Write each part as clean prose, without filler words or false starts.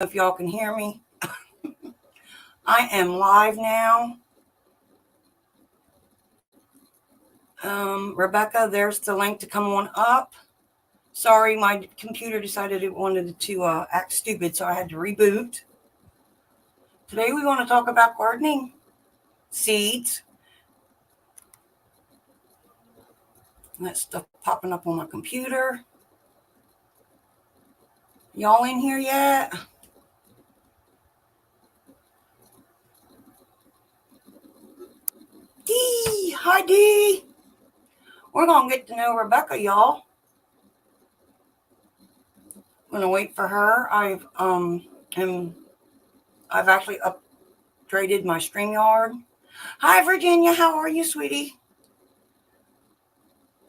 if y'all can hear me. I am live now. Rebecca, there's the link to come on up. Sorry, my computer decided it wanted to act stupid, so I had to reboot. Today we want to talk about gardening seeds. That stuff popping up on my computer. Y'all in here yet? Dee, hi Dee. We're gonna get to know Rebecca, y'all. I'm gonna wait for her. I've actually upgraded my StreamYard. Hi Virginia, how are you, sweetie?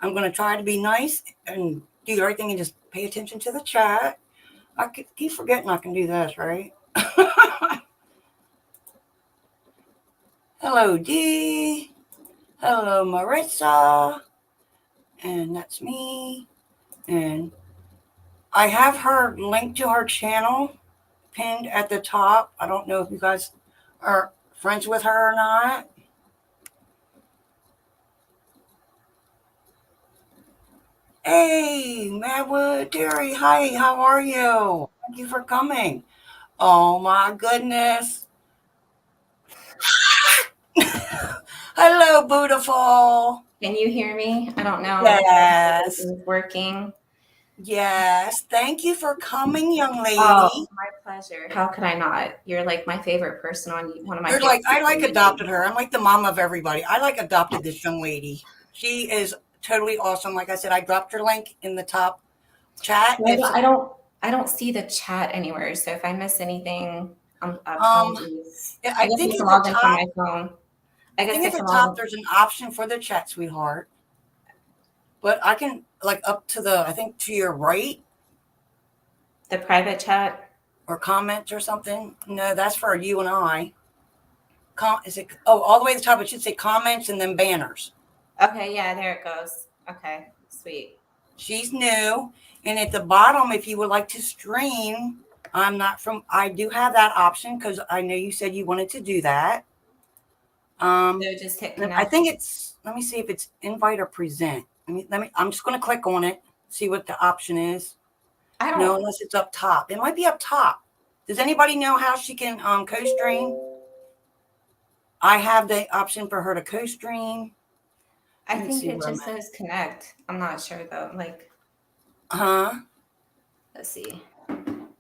I'm gonna try to be nice and do the right thing and just pay attention to the chat. I keep forgetting I can do this, right? Hello Dee. Hello Marissa. And that's me. And I have her link to her channel pinned at the top. I don't know if you guys are friends with her or not. Hey, Madwood, Terry, hi, how are you? Thank you for coming. Oh my goodness. Hello, beautiful. Can you hear me? I don't know. Yes. If it's working. Yes. Thank you for coming, young lady. Oh, my pleasure. How could I not? You're like my favorite person on one of my. You're like, I like adopted her. I'm like the mom of everybody. I like adopted this young lady. She is totally awesome. Like I said, I dropped her link in the top chat. I don't see the chat anywhere. So if I miss anything, I think at the top, my phone. I think at the top there's an option for the chat, sweetheart. But I can like up to the, I think to your right. The private chat or comments or something. No, that's for you and I. All the way to the top, it should say comments and then banners. Okay, yeah, there it goes. Okay, sweet. She's new. And at the bottom, if you would like to stream, I do have that option because I know you said you wanted to do that. So just hit connect. I think let me see if it's invite or present. I'm just going to click on it, see what the option is. I don't know unless it's up top. It might be up top. Does anybody know how she can co-stream? I have the option for her to co-stream. I think it just says connect. I'm not sure though. Like, let's see.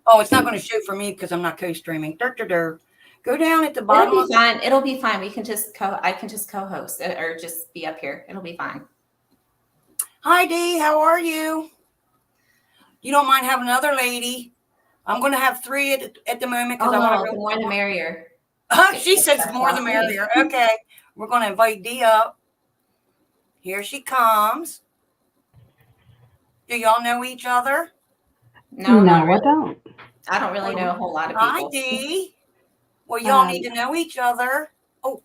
Oh, it's not going to show for me because I'm not co-streaming. Go down at the bottom. It'll be fine. It'll be fine. We can I can just co-host it or just be up here. It'll be fine. Hi Dee, how are you? You don't mind having another lady? I'm going to have 3 at the moment because the more the merrier. She says more the merrier. Okay, we're going to invite Dee up. Here she comes. Do y'all know each other? No, I don't. I don't really know a whole lot of people. Hi Dee. Well, y'all need to know each other. Oh,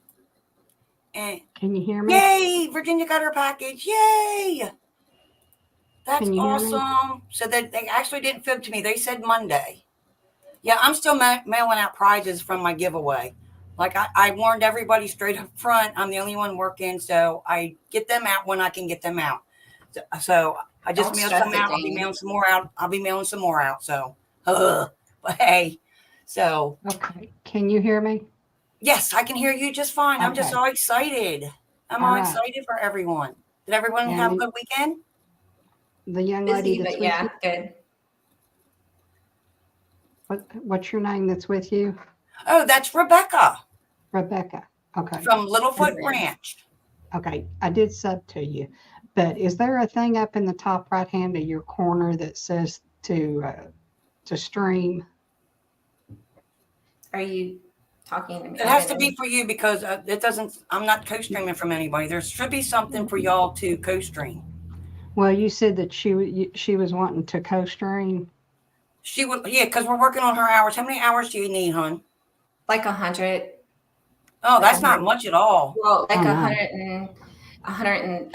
and can you hear me? Yay! Virginia got her package. Yay! That's awesome. So they actually didn't fib to me. They said Monday. Yeah, I'm still mailing out prizes from my giveaway. Like I warned everybody straight up front. I'm the only one working, so I get them out when I can get them out. So I just mailed some out. I'll be mailing some more out. So, but hey, so. Okay. Can you hear me? Yes, I can hear you just fine. Okay. I'm just all excited. I'm all excited for everyone. Did everyone have a good weekend? The young lady that's with you? Good. What's your name that's with you? Oh, that's Rebecca. Rebecca. Okay. From Littlefoot Ranch. Okay. I did sub to you. But is there a thing up in the top right hand of your corner that says to stream? Are you talking to me? It has to be for you because I'm not co-streaming from anybody. There should be something for y'all to co-stream. Well, you said that she was wanting to co-stream. She would, yeah, because we're working on her hours. How many hours do you need, hon? Like 100. Oh, that's not much at all. Well, like 100 and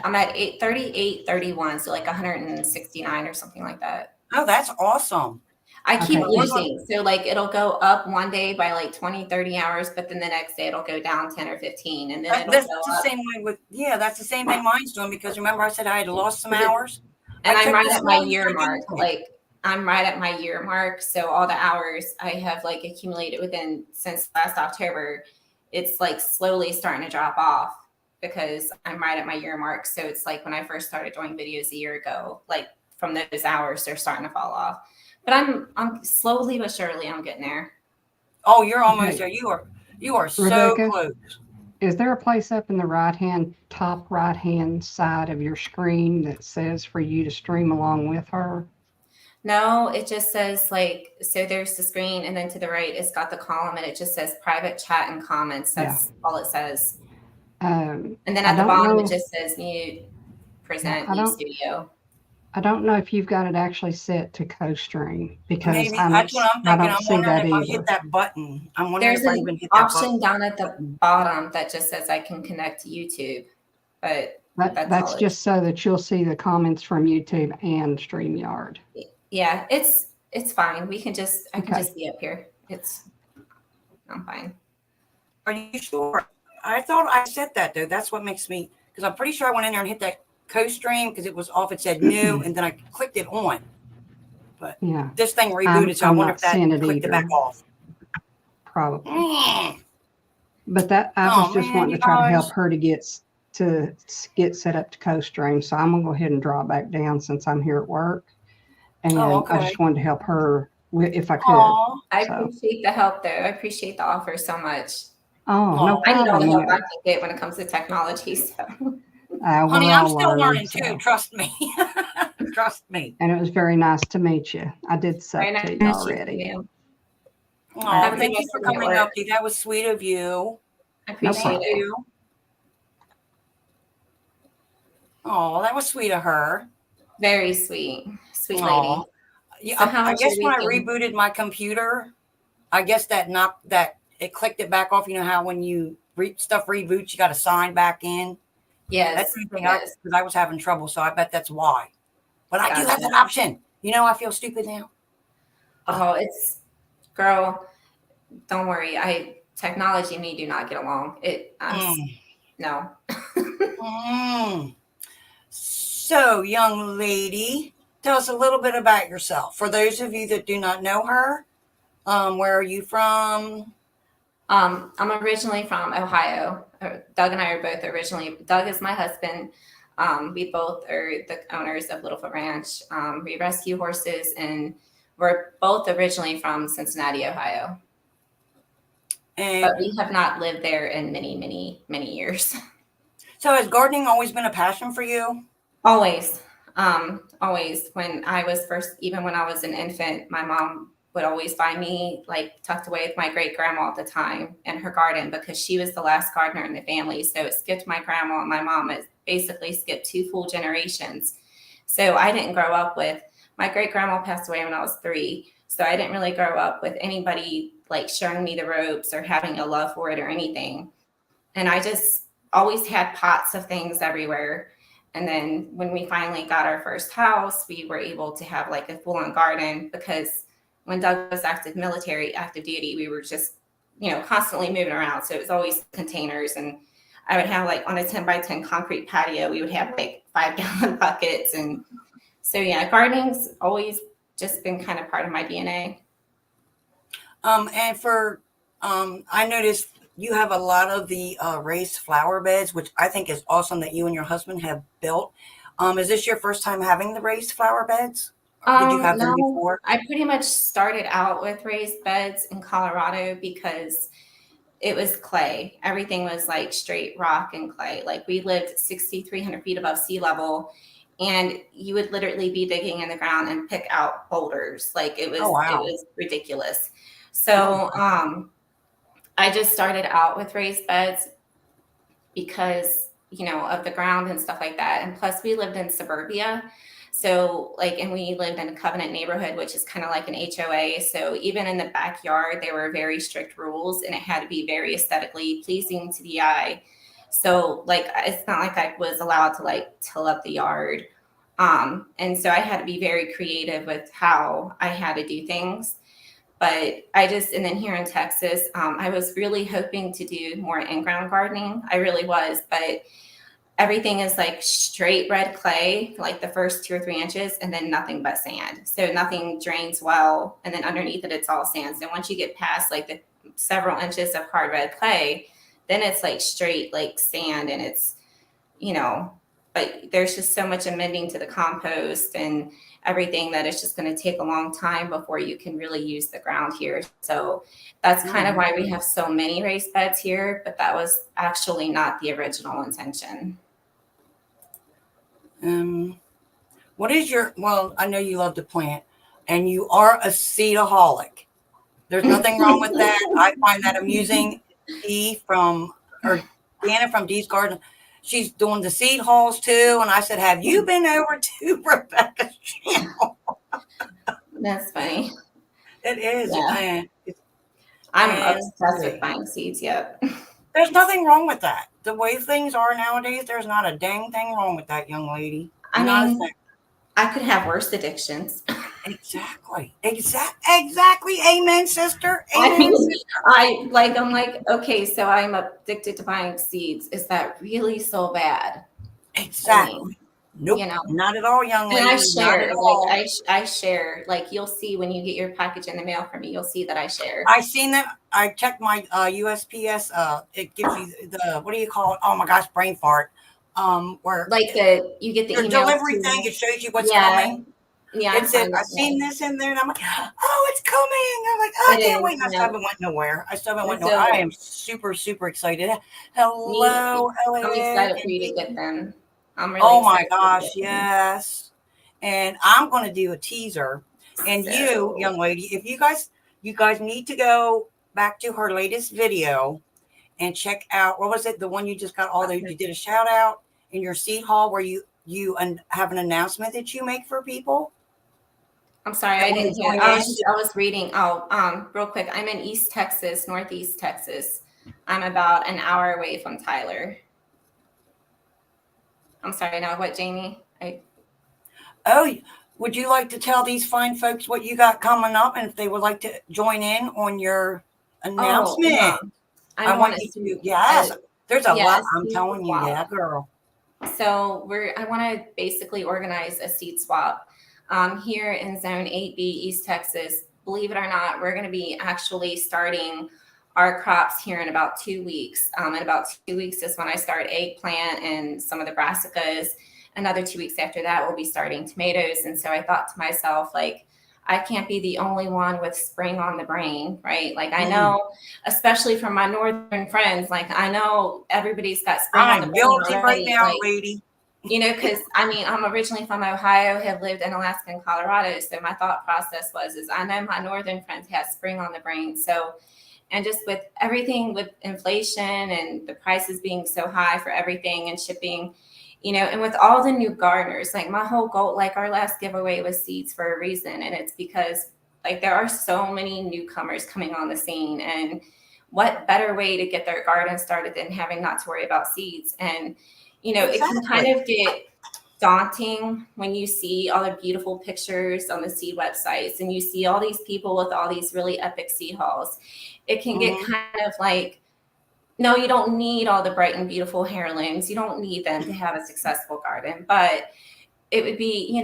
I'm at 831, so like 169 or something like that. Oh, that's awesome. I keep Okay. losing. So like it'll go up one day by like 20, 30 hours, but then the next day it'll go down 10 or 15. And then it'll That's go the up. same way with, yeah, that's the same thing mine's doing, because remember I said I had lost some Because it- hours? And I I'm took right this at my morning, year I mark. didn't. Like I'm right at my year mark. So all the hours I have like accumulated within since last October, it's like slowly starting to drop off because I'm right at my year mark. So it's like when I first started doing videos a year ago, like from those hours, they're starting to fall off. But I'm slowly but surely I'm getting there. Oh, you're almost Okay. there. You are so Rebecca? close. Is there a place up in the top right hand side of your screen that says for you to stream along with her? No, it just says like, so there's the screen, and then to the right, it's got the column, and it just says private chat and comments. That's all it says. And then I at the don't bottom, know. it just says mute, present, I new don't. studio. I don't know if you've got it actually set to co-stream because Maybe that's what I'm I thinking. don't I'm see wondering that if I either. hit that button. I'm wondering There's if I an even hit that button. option down at the bottom that just says I can connect to YouTube, but That's all it just so that you'll see the comments from YouTube and StreamYard. yeah, it's fine. I can Okay. just be up here. I'm fine. Are you sure? I thought I said that though. That's what makes me, because I'm pretty sure I went in there and hit that co-stream because it was off. It said new, and then I clicked it on. But Yeah, this thing rebooted, so I I'm wonder not if that seeing it clicked it either. back off. Probably. Mm. But that I Oh was just man, wanting you to try to help guys. her to get set up to co-stream. So I'm gonna go ahead and drop back down since I'm here at work. And Oh, I okay. just wanted to help her if I could. Oh, I So. appreciate the help though. I appreciate the offer so much. Oh, no I need all the problem. help I can get when it comes to technology. So. honey, We're I'm all still learning so. too. Trust me. Trust me. And it was very nice to meet you. I did sub Very to you nice already. you. Oh, Have a good thank you rest for of your coming work. up. That was sweet of you. I appreciate problem. it. You. Oh, that was sweet of her. Very sweet. Sweet Aw. lady. Yeah, So how I was guess your when I weekend? rebooted my computer, I guess it clicked it back off. You know how when you stuff reboots, you got to sign back in. Yes. That's the thing, Yes. because I was having trouble, so I bet that's why. But I do have Gotcha. that option. You know, I feel stupid now. Oh, girl, don't worry. Technology and me do not get along. No. Mm. So, young lady, tell us a little bit about yourself. For those of you that do not know her, where are you from? I'm originally from Ohio. Doug and I are both originally. Doug is my husband. We both are the owners of Littlefoot Ranch. We rescue horses, and we're both originally from Cincinnati, Ohio. But we have not lived there in many, many, many years. So has gardening always been a passion for you? Always. Always. Even when I was an infant, my mom would always find me like tucked away with my great grandma at the time in her garden because she was the last gardener in the family. So it skipped my grandma and my mom. It basically skipped 2 full generations. So I didn't grow up with, my great grandma passed away when I was 3. So I didn't really grow up with anybody like showing me the ropes or having a love for it or anything. And I just always had pots of things everywhere. And then when we finally got our first house, we were able to have like a full-on garden because when Doug was active duty, we were just, constantly moving around. So it was always containers. And I would have like on a 10 by 10 concrete patio, we would have like 5-gallon buckets. And so, yeah, gardening's always just been kind of part of my DNA. And for, I noticed you have a lot of the raised flower beds, which I think is awesome that you and your husband have built. Is this your first time having the raised flower beds? Did you have them before? I pretty much started out with raised beds in Colorado because it was clay. Everything was like straight rock and clay. Like we lived 6,300 feet above sea level, and you would literally be digging in the ground and pick out boulders. Like it was, Oh, wow. It was ridiculous. So I just started out with raised beds because, of the ground and stuff like that. And plus we lived in suburbia. So and we lived in a covenant neighborhood, which is kind of like an HOA. So even in the backyard, there were very strict rules and it had to be very aesthetically pleasing to the eye. So it's not like I was allowed to till up the yard. And so I had to be very creative with how I had to do things. But and then here in Texas, I was really hoping to do more in-ground gardening. I really was, but everything is like straight red clay, like the first 2 or 3 inches, and then nothing but sand. So nothing drains well. And then underneath it, it's all sand. So once you get past like the several inches of hard red clay, then it's like straight like sand, and it's, but there's just so much amending to the compost and everything that it's just going to take a long time before you can really use the ground here. So that's kind of why we have so many raised beds here, but that was actually not the original intention. What is well, I know you love to plant and you are a seedaholic. There's nothing wrong with that. I find that amusing. Deanna from Dee's Garden, she's doing the seed hauls too. And I said, have you been over to Rebecca's channel? That's funny. It is. Yeah. I'm obsessed with buying seeds. Yep. There's nothing wrong with that. The way things are nowadays, there's not a dang thing wrong with that, young lady. I mean, I could have worse addictions. Exactly. Amen, sister. Amen, sister. I'm like, okay, so I'm addicted to buying seeds. Is that really so bad? Exactly. Nope. Not at all, young lady. And I share, like you'll see when you get your package in the mail from me, you'll see that I share. I seen that. I checked my USPS. It gives you the, what do you call it? Oh my gosh, brain fart. Where like you get the email delivery thing. It shows you what's coming. Yeah, it said, I've seen this in there, and I'm like, oh, it's coming. I'm like, oh, I can't wait. I still haven't went nowhere. I am super, super excited. Hello, I'm excited for you to get them. I'm really oh my gosh, yes. And I'm going to do a teaser. And you, young lady, if you guys need to go back to her latest video and check out, what was it? The one you just got you did a shout out in your seed haul where you have an announcement that you make for people. I'm sorry, I didn't hear. I was reading. Real quick. I'm in East Texas, Northeast Texas. I'm about an hour away from Tyler. I'm sorry. Now what, Jamie? Would you like to tell these fine folks what you got coming up, and if they would like to join in on your announcement? Yeah. I want you to. Yes, there's a lot. I'm telling you, yeah, girl. So I want to basically organize a seed swap here in Zone 8B, East Texas. Believe it or not, we're going to be actually starting our crops here in about 2 weeks. In about 2 weeks is when I start eggplant and some of the brassicas. Another 2 weeks after that, we'll be starting tomatoes. And so I thought to myself, like, I can't be the only one with spring on the brain, right? Like, I know, especially from my northern friends, like, I know everybody's got spring on the brain. I'm guilty right now, lady. Because I'm originally from Ohio, have lived in Alaska and Colorado. So my thought process is I know my northern friends have spring on the brain. So, and just with everything with inflation and the prices being so high for everything and shipping, and with all the new gardeners, like my whole goal, like our last giveaway was seeds for a reason. And it's because like there are so many newcomers coming on the scene, and what better way to get their garden started than having not to worry about seeds. And, it can kind of get daunting when you see all the beautiful pictures on the seed websites and you see all these people with all these really epic seed hauls. It can get kind of like, no, you don't need all the bright and beautiful heirlooms. You don't need them to have a successful garden, but it would be,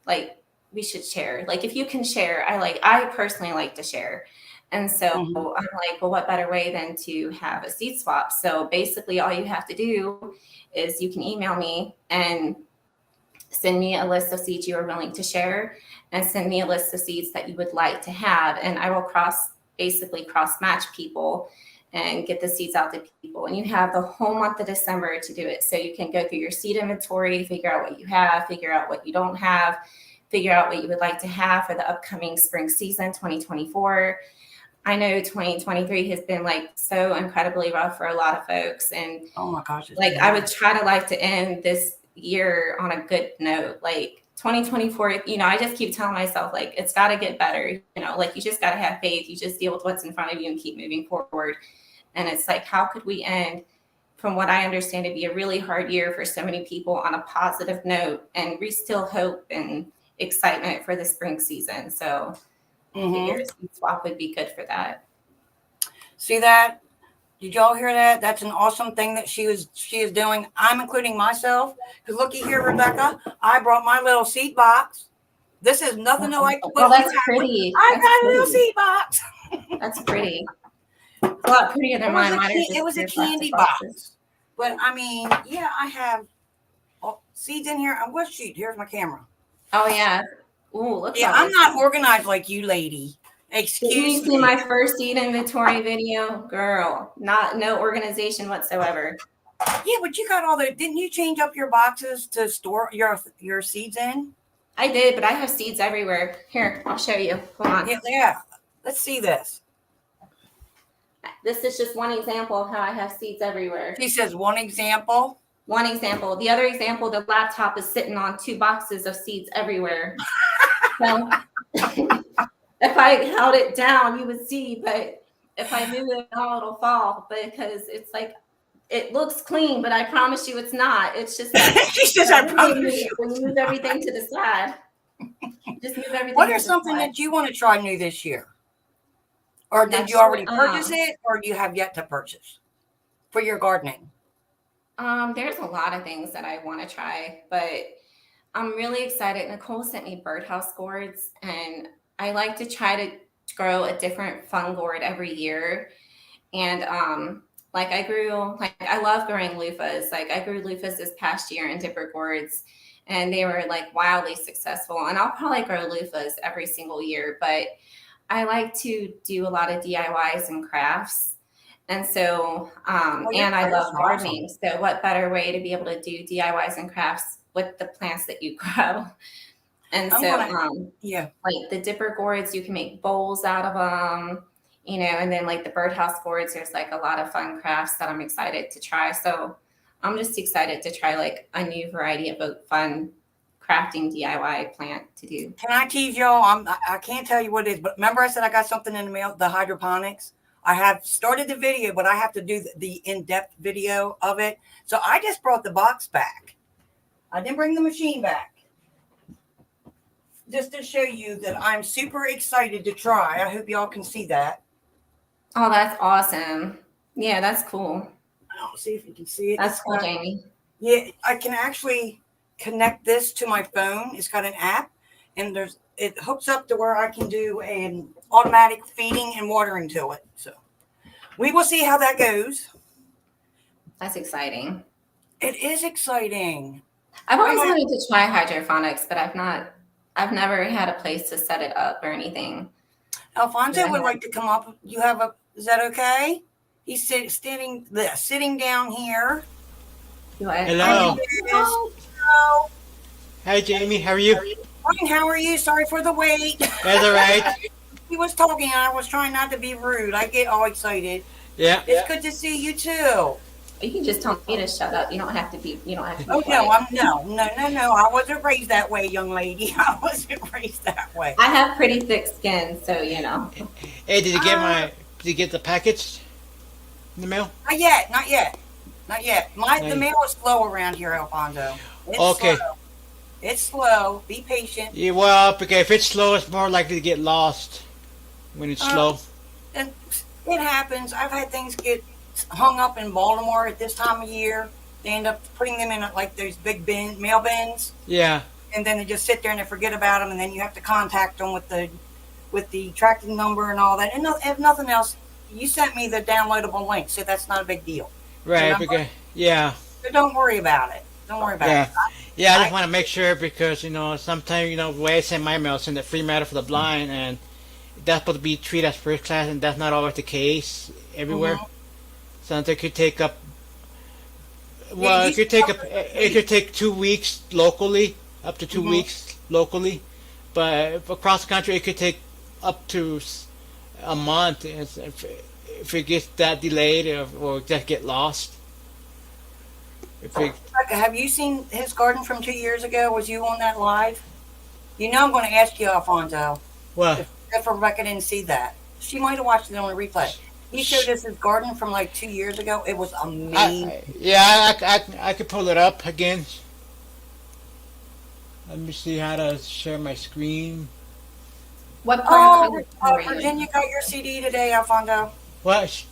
like we should share. Like if you can share, I personally like to share. And so I'm like, well, what better way than to have a seed swap? So basically all you have to do is you can email me and send me a list of seeds you are willing to share and send me a list of seeds that you would like to have. And I will cross match people and get the seeds out to people. And you have the whole month of December to do it. So you can go through your seed inventory, figure out what you have, figure out what you don't have, figure out what you would like to have for the upcoming spring season, 2024. I know 2023 has been like so incredibly rough for a lot of folks. And oh my gosh, like I would try to like to end this year on a good note. Like 2024, I just keep telling myself, like, it's got to get better. Like you just got to have faith. You just deal with what's in front of you and keep moving forward. And it's like, how could we end from what I understand, to be a really hard year for so many people on a positive note and restill hope and excitement for the spring season. So I figure a seed swap would be good for that. See that? Did y'all hear that? That's an awesome thing that she is doing. I'm including myself. Because looky here, Rebecca, I brought my little seed box. This is nothing to like. Well, that's pretty. I That's got a little pretty. seed box. That's pretty. A lot prettier than mine. It was a candy box. But I mean, yeah, I have seeds in here. I'm going to shoot. Here's my camera. Oh yeah. Ooh, look. Yeah, I'm not organized like you, lady. Excuse Did you me. see my first seed inventory video, girl? No organization whatsoever. Yeah, but you got all the. Didn't you change up your boxes to store your seeds in? I did, but I have seeds everywhere. Here, I'll show you. Hold on. Yeah. Let's see this. This is just one example of how I have seeds everywhere. She says one example. One example. The other example, the laptop is sitting on 2 boxes of seeds everywhere. So if I held it down, you would see, but if I move it at all, it'll fall because it's like, it looks clean, but I promise you it's not. It's just She says, I promise you. when you move everything to the side. Just move everything. What to is the something side. that you want to try new this year? Or did That's you already what, purchase it, or do you have yet to purchase for your gardening? There's a lot of things that I want to try, but I'm really excited. Nicole sent me birdhouse gourds, and I like to try to grow a different fun gourd every year. And I love growing loofahs. Like I grew loofahs this past year in dipper gourds, and they were like wildly successful. And I'll probably grow loofahs every single year, but I like to do a lot of DIYs and crafts. And so, and I love gardening. So what better way to be able to do DIYs and crafts with the plants that you grow? And like the dipper gourds, you can make bowls out of them, and then like the birdhouse gourds, there's like a lot of fun crafts that I'm excited to try. So I'm just excited to try like a new variety of a fun crafting DIY plant to do. Can I tease y'all? I can't tell you what it is, but remember I said I got something in the mail, the hydroponics. I have started the video, but I have to do the in-depth video of it. So I just brought the box back. I didn't bring the machine back. Just to show you that I'm super excited to try. I hope y'all can see that. Oh, that's awesome. Yeah, that's cool. I'll see if you can see it. That's cool, Jamie. Yeah, I can actually connect this to my phone. It's got an app, and it hooks up to where I can do an automatic feeding and watering to it. So we will see how that goes. That's exciting. It is exciting. I've always wanted to try hydroponics, but I've never had a place to set it up or anything. Alfonso would like to come up. Is that okay? He's sitting down here. Hello. Hello. Hi, Jamie. How are you? Fine. How are you? Sorry for the wait. That's all right. He was talking, and I was trying not to be rude. I get all excited. Yeah. It's good to see you too. You can just tell me to shut up. You don't have to be. Oh no! I wasn't raised that way, young lady. I wasn't raised that way. I have pretty thick skin, so you know. Hey, did you get the package in the mail? Not yet. The mail is slow around here, Alfonso. It's Okay. slow. It's slow. Be patient. Yeah, well, because if it's slow, it's more likely to get lost when it's slow. And it happens. I've had things get hung up in Baltimore at this time of year. They end up putting them in like those big mail bins, Yeah. and then they just sit there and they forget about them, and then you have to contact them with the tracking number and all that. And if nothing else, you sent me the downloadable link, so that's not a big deal. Right. So Because So don't worry about it. Don't worry about it. Yeah, I just want to make sure because sometimes the way I send my mail, I send it free matter for the blind, and that's supposed to be treated as first class, and that's not always the case everywhere. Mhm. Sometimes it could take up. Well, it could take 2 weeks locally, up to 2 weeks locally, but across the country it could take up to a month if it gets that delayed or just get lost. Rebecca, have you seen his garden from 2 years ago? Was you on that live? I'm going to ask you, Alfonso, Well, if Rebecca didn't see that. She might have watched it on a replay. He showed us his garden from like 2 years ago. It was amazing. I could pull it up again. Let me see how to share my screen. What part Oh, of Colorado are you in? Virginia got your CD today, Alfonso. What?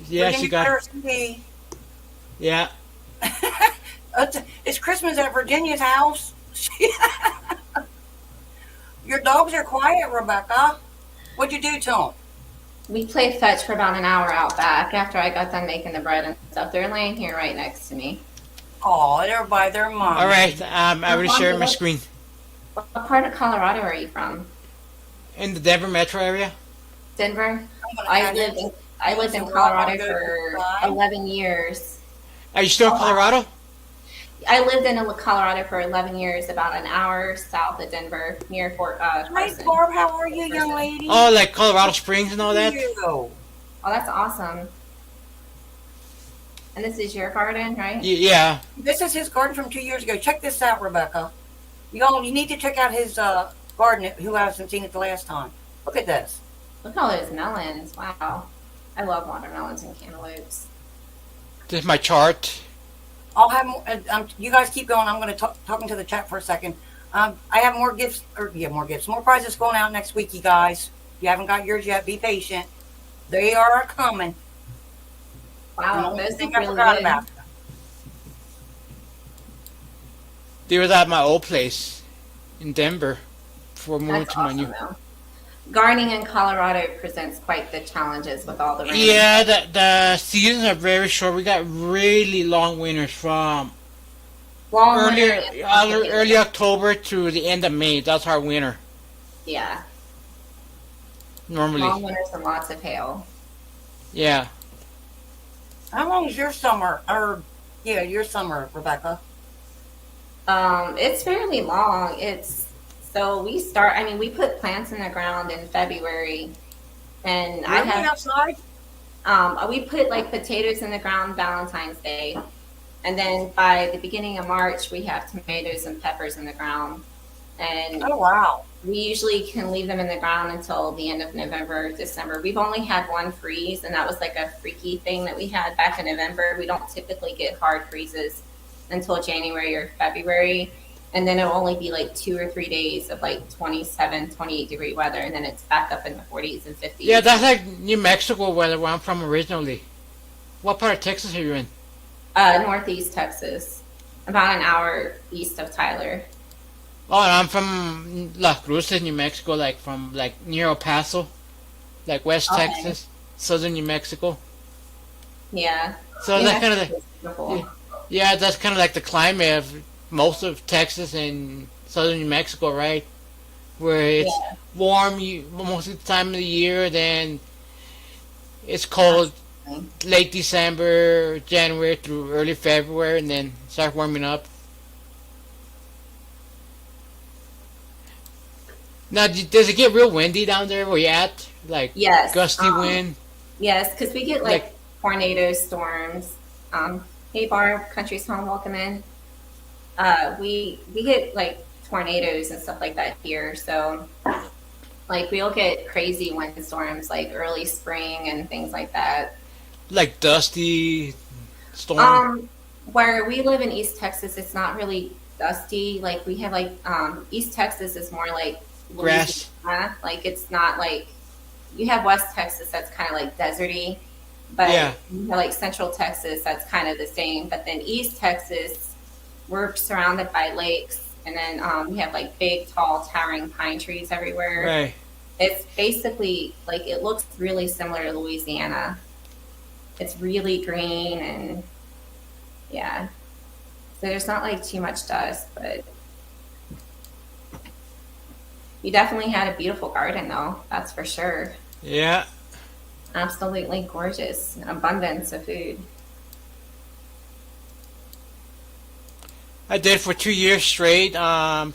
Yeah, Virginia she got got. her CD. Yeah. It's Christmas at Virginia's house. Your dogs are quiet, Rebecca. What'd you do to them? We played fetch for about an hour out back after I got done making the bread and stuff. They're laying here right next to me. Oh, they're by their mom. All right. I already shared my screen. What part of Colorado are you from? In the Denver metro area. Denver? I'm gonna I add lived it. in I lived in So Colorado we're all for good. 11 years. Are you still in Colorado? I lived in Colorado for 11 years, about an hour south of Denver, near Fort Hi, Carson. Barb. How are you, young lady? Oh, like Colorado Springs and all that. You. Oh, that's awesome. And this is your garden, right? Yeah. This is his garden from 2 years ago. Check this out, Rebecca. You need to check out his garden. Who hasn't seen it the last time? Look at this. Look at all those melons. Wow. I love watermelons and cantaloupes. This is my chart. I'll have more, you guys keep going. I'm going to talk into the chat for a second. I have more gifts, more prizes going out next week, you guys. If you haven't got yours yet, be patient. They are coming. Wow, I those think look I really forgot good. about them. They was at my old place in Denver before moving That's to my awesome, new. though. Gardening in Colorado presents quite the challenges with all the rain. Yeah, the seasons are very short. We got really long winters from Long early winter and complicated. early October to the end of May. That's our winter Yeah, normally. long winters and lots of hail. Yeah. How long is your summer? Your summer, Rebecca. It's fairly long. We put plants in the ground in February, and I Really have outside? we put like potatoes in the ground Valentine's Day, and then by the beginning of March we have tomatoes and peppers in the ground, and Oh, wow. we usually can leave them in the ground until the end of November, December. We've only had one freeze, and that was like a freaky thing that we had back in November. We don't typically get hard freezes until January or February. And then it'll only be like 2 or 3 days of like 27, 28 degree weather. And then it's back up in the 40s and 50s. Yeah, that's like New Mexico where I'm from originally. What part of Texas are you in? Northeast Texas, about an hour east of Tyler. Oh, I'm from Las Cruces, New Mexico, like from like near El Paso, like West Okay. Texas, southern New Mexico. Yeah. So New that's kind of Mexico's beautiful. yeah, that's kind of like the climate of most of Texas and southern New Mexico, right? Where it's Yeah. warm most of the time of the year, then it's cold late December, January through early February, and then start warming up. Now, does it get real windy down there where you at? Like Yes. gusty wind? Yes, because we get like tornado storms. Hey Barb, Country's Home, welcome in. We get like tornadoes and stuff like that here. So like we'll get crazy windstorms like early spring and things like that. Like dusty storm? Where we live in East Texas, it's not really dusty. Like we have like East Texas is more like Grass. Louisiana. Like it's not like you have West Texas that's kind of like deserty, but Yeah. you have like Central Texas that's kind of the same. But then East Texas, we're surrounded by lakes, and then we have like big, tall, towering pine trees everywhere. Right. It's basically like it looks really similar to Louisiana. It's really green and yeah. So there's not like too much dust, but you definitely had a beautiful garden though, that's for sure. Yeah. Absolutely gorgeous. An abundance of food. I did for 2 years straight. The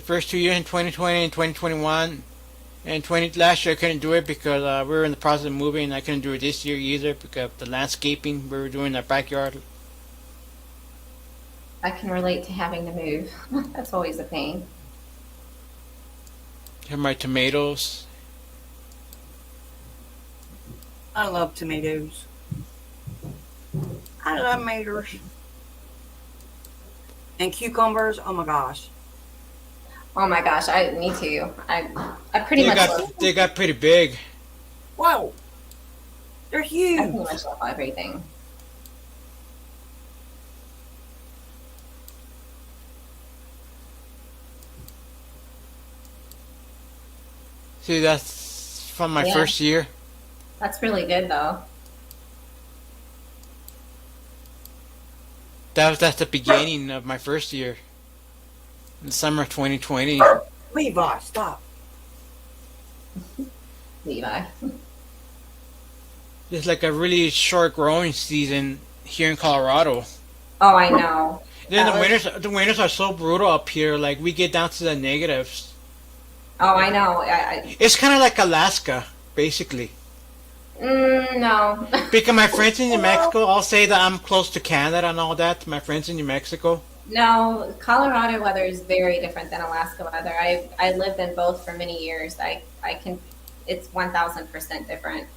first 2 years in 2020 and 2021. And last year I couldn't do it because we were in the process of moving, and I couldn't do it this year either because of the landscaping we were doing in our backyard. I can relate to having to move. That's always a pain. Here are my tomatoes. I love tomatoes. I love tomatoes. And cucumbers, oh my gosh. Oh my gosh, me too. I pretty They much got love, they got pretty big. Whoa. They're I huge. pretty much love everything. See, that's from my Yeah. first year. That's really good though. That's the beginning of my first year. In the summer of 2020. Levi, stop. Levi. It's like a really short growing season here in Colorado. Oh, I know. Then That was- the winters are so brutal up here. Like we get down to the negatives. Oh, I know. It's kind of like Alaska, basically. No. Because my friends in New Mexico all say that I'm close to Canada and all that. My friends in New Mexico. No, Colorado weather is very different than Alaska weather. I lived in both for many years. I can, it's 1000% different.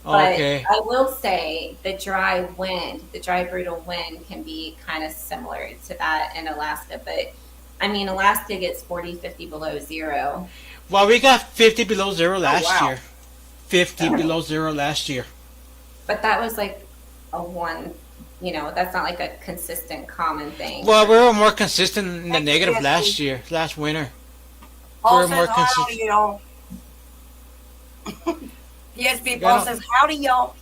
But Okay. I will say the dry wind, the dry brutal wind can be kind of similar to that in Alaska. But I mean, Alaska gets 40, 50 below zero. Well, we got 50 below zero last wow. year. 50 below zero last year. But that was like a one, that's not like a consistent common thing. Well, we were more consistent in the Thank you, negative Nancy. last year, last winter. Paul We're says more howdy, y'all. PSP Yeah, Paul I don't- says howdy, y'all.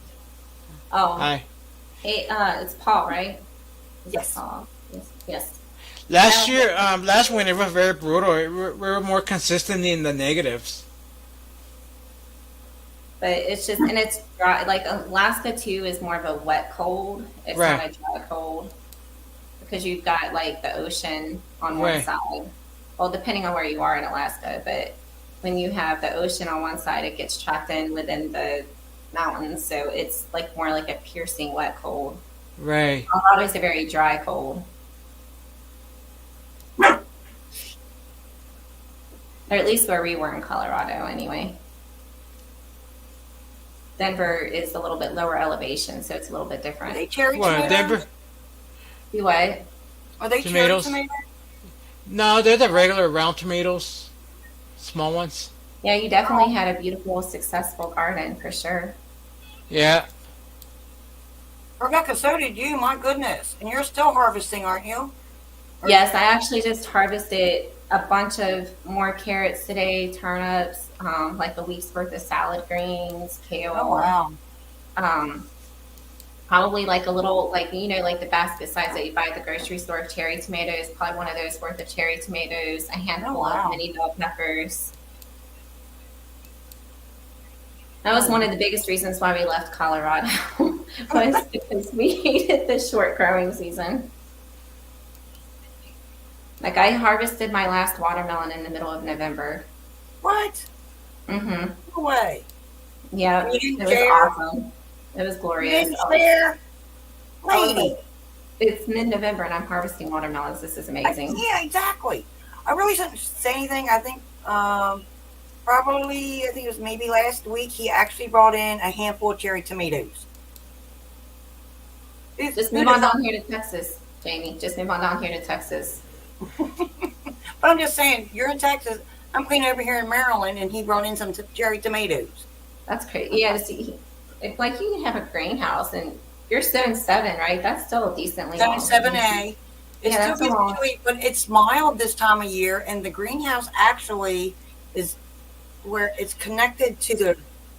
Oh, Hi. hey, it's Paul, right? Is it Yes. Paul? Yes. Last Well- year, last winter was very brutal. We were more consistent in the negatives. But it's just, and it's dry. Like Alaska too is more of a wet cold. It's not Right. a dry cold because you've got like the ocean on one Right. side. Well, depending on where you are in Alaska, but when you have the ocean on one side, it gets trapped in within the mountains. So it's like more like a piercing wet cold. Right. Colorado's a very dry cold. Or at least where we were in Colorado anyway. Denver is a little bit lower elevation, so it's a little bit Are different. they cherry What, tomatoes? Denver? You what? Are they Tomatoes? cherry tomatoes? No, they're the regular round tomatoes. Small ones. Yeah, you definitely had a beautiful, successful garden for sure. Yeah. Rebecca, so did you. My goodness. And you're still harvesting, aren't you? Yes, I actually just harvested a bunch of more carrots today, turnips, like a week's worth of salad greens, kale. Oh, wow. Probably like a little, like the basket size that you buy at the grocery store of cherry tomatoes, probably one of those worth of cherry tomatoes, a handful wow. of mini bell peppers. That was one of the biggest reasons why we left Colorado, was because we hated the short growing season. Like I harvested my last watermelon in the middle of November. What? Mm-hmm. No way. Yeah, You it didn't was share? awesome. It was You glorious. didn't share? Lady. It's mid-November and I'm harvesting watermelons. This is amazing. Yeah, exactly. I really shouldn't say anything. I think probably, I think it was maybe last week, he actually brought in a handful of cherry tomatoes. It's Just good move on as- down here to Texas, Jamie. Just move on down here to Texas. But I'm just saying, you're in Texas. I'm clean over here in Maryland, and he brought in some cherry tomatoes. That's crazy. Yeah, see, if like you have a greenhouse and you're 7.7, right? That's still decently long. 7A. It's Yeah, that's still a long- gets sweet, but it's mild this time of year, and the greenhouse actually is where it's connected to the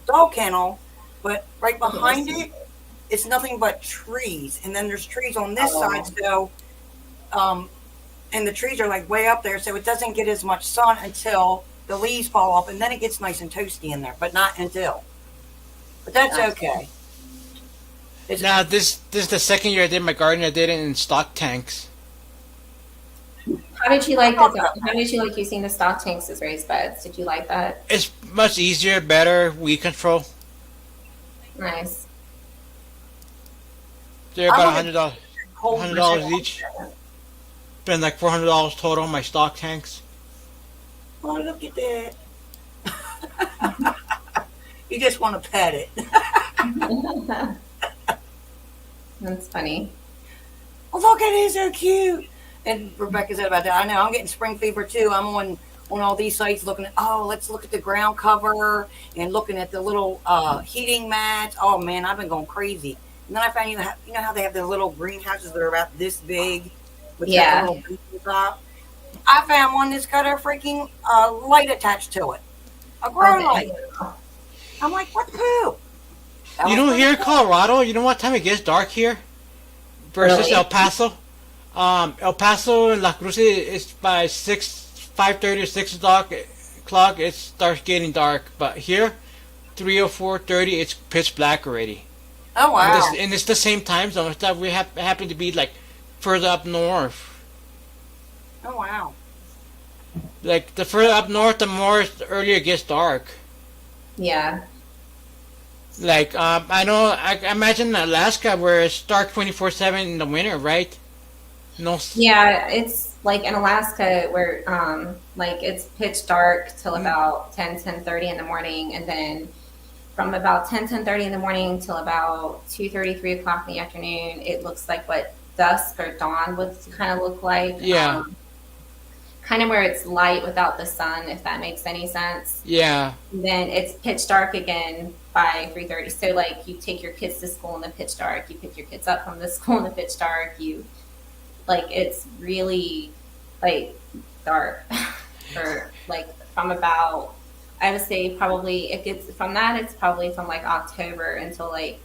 dog kennel, but right behind it, it's nothing but trees. And then there's trees on this Oh. side, so and the trees are like way up there, so it doesn't get as much sun until the leaves fall off, and then it gets nice and toasty in there, but not until. But that's Gotcha. okay. It's Now this is the second year I did my garden. I did it in stock tanks. How did you like the? How did you like using the stock tanks as raised beds? Did you like that? It's much easier, better weed control. Nice. They're about I would- $100. cold $100 each. Spend like $400 total on my stock tanks. Oh, look at that. You just want to pet it. That's funny. Oh, look at it, so cute. And Rebecca said about that. I know I'm getting spring fever too. I'm on all these sites looking at. Oh, let's look at the ground cover and looking at the little heating mats. Oh man, I've been going crazy. And then I found you know how they have the little greenhouses that are about this big with that Yeah. little roof on top. I found one that's got a freaking light attached to it, a grow light. I'm like, what the poo? That You was know, pretty here in cool. Colorado, you know what time it gets dark here versus Really? El Paso. El Paso and La Cruz is by 5:30 or 6 o'clock. It starts getting dark, but here, 3 or 4:30, it's pitch black already. Oh wow. And it's the same time zone. It's that we happen to be like further up north. Oh wow. Like the further up north, the more earlier it gets dark. Yeah. Like I know, I imagine Alaska where it's dark 24/7 in the winter, right? No. Yeah, it's like in Alaska where like it's pitch dark till about 10:30 in the morning, and then from about 10:30 in the morning till about 2:30, 3 o'clock in the afternoon, it looks like what dusk or dawn would kind of look like. Yeah. Kind of where it's light without the sun, if that makes any sense. Yeah. And then it's pitch dark again by 3:30. So like you take your kids to school in the pitch dark, you pick your kids up from the school in the pitch dark, like it's really like dark for like from about, I would say probably it gets from that, it's probably from like October until like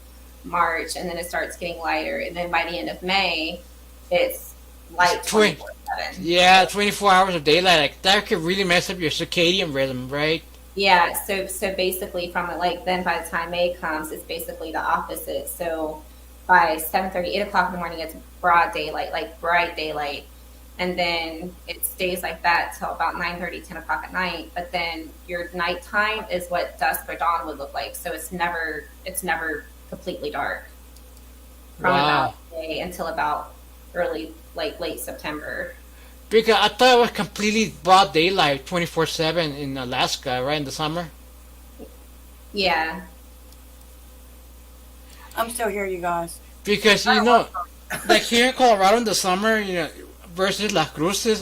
March, and then it starts getting lighter, and then by the end of May it's light 24/7. Yeah, 24 hours of daylight. Like that could really mess up your circadian rhythm, right? Yeah, so basically from like then by the time May comes, it's basically the opposite. So by 7:30, 8 o'clock in the morning, it's broad daylight, like bright daylight. And then it stays like that till about 9:30, 10 o'clock at night. But then your nighttime is what dusk or dawn would look like. So it's never completely dark from Wow. about May until about early, like late September. Because I thought it was completely broad daylight, 24/7 in Alaska, right in the summer. Yeah. I'm still here, you guys. Because you know, like here in Colorado in the summer, you know, versus Las Cruces,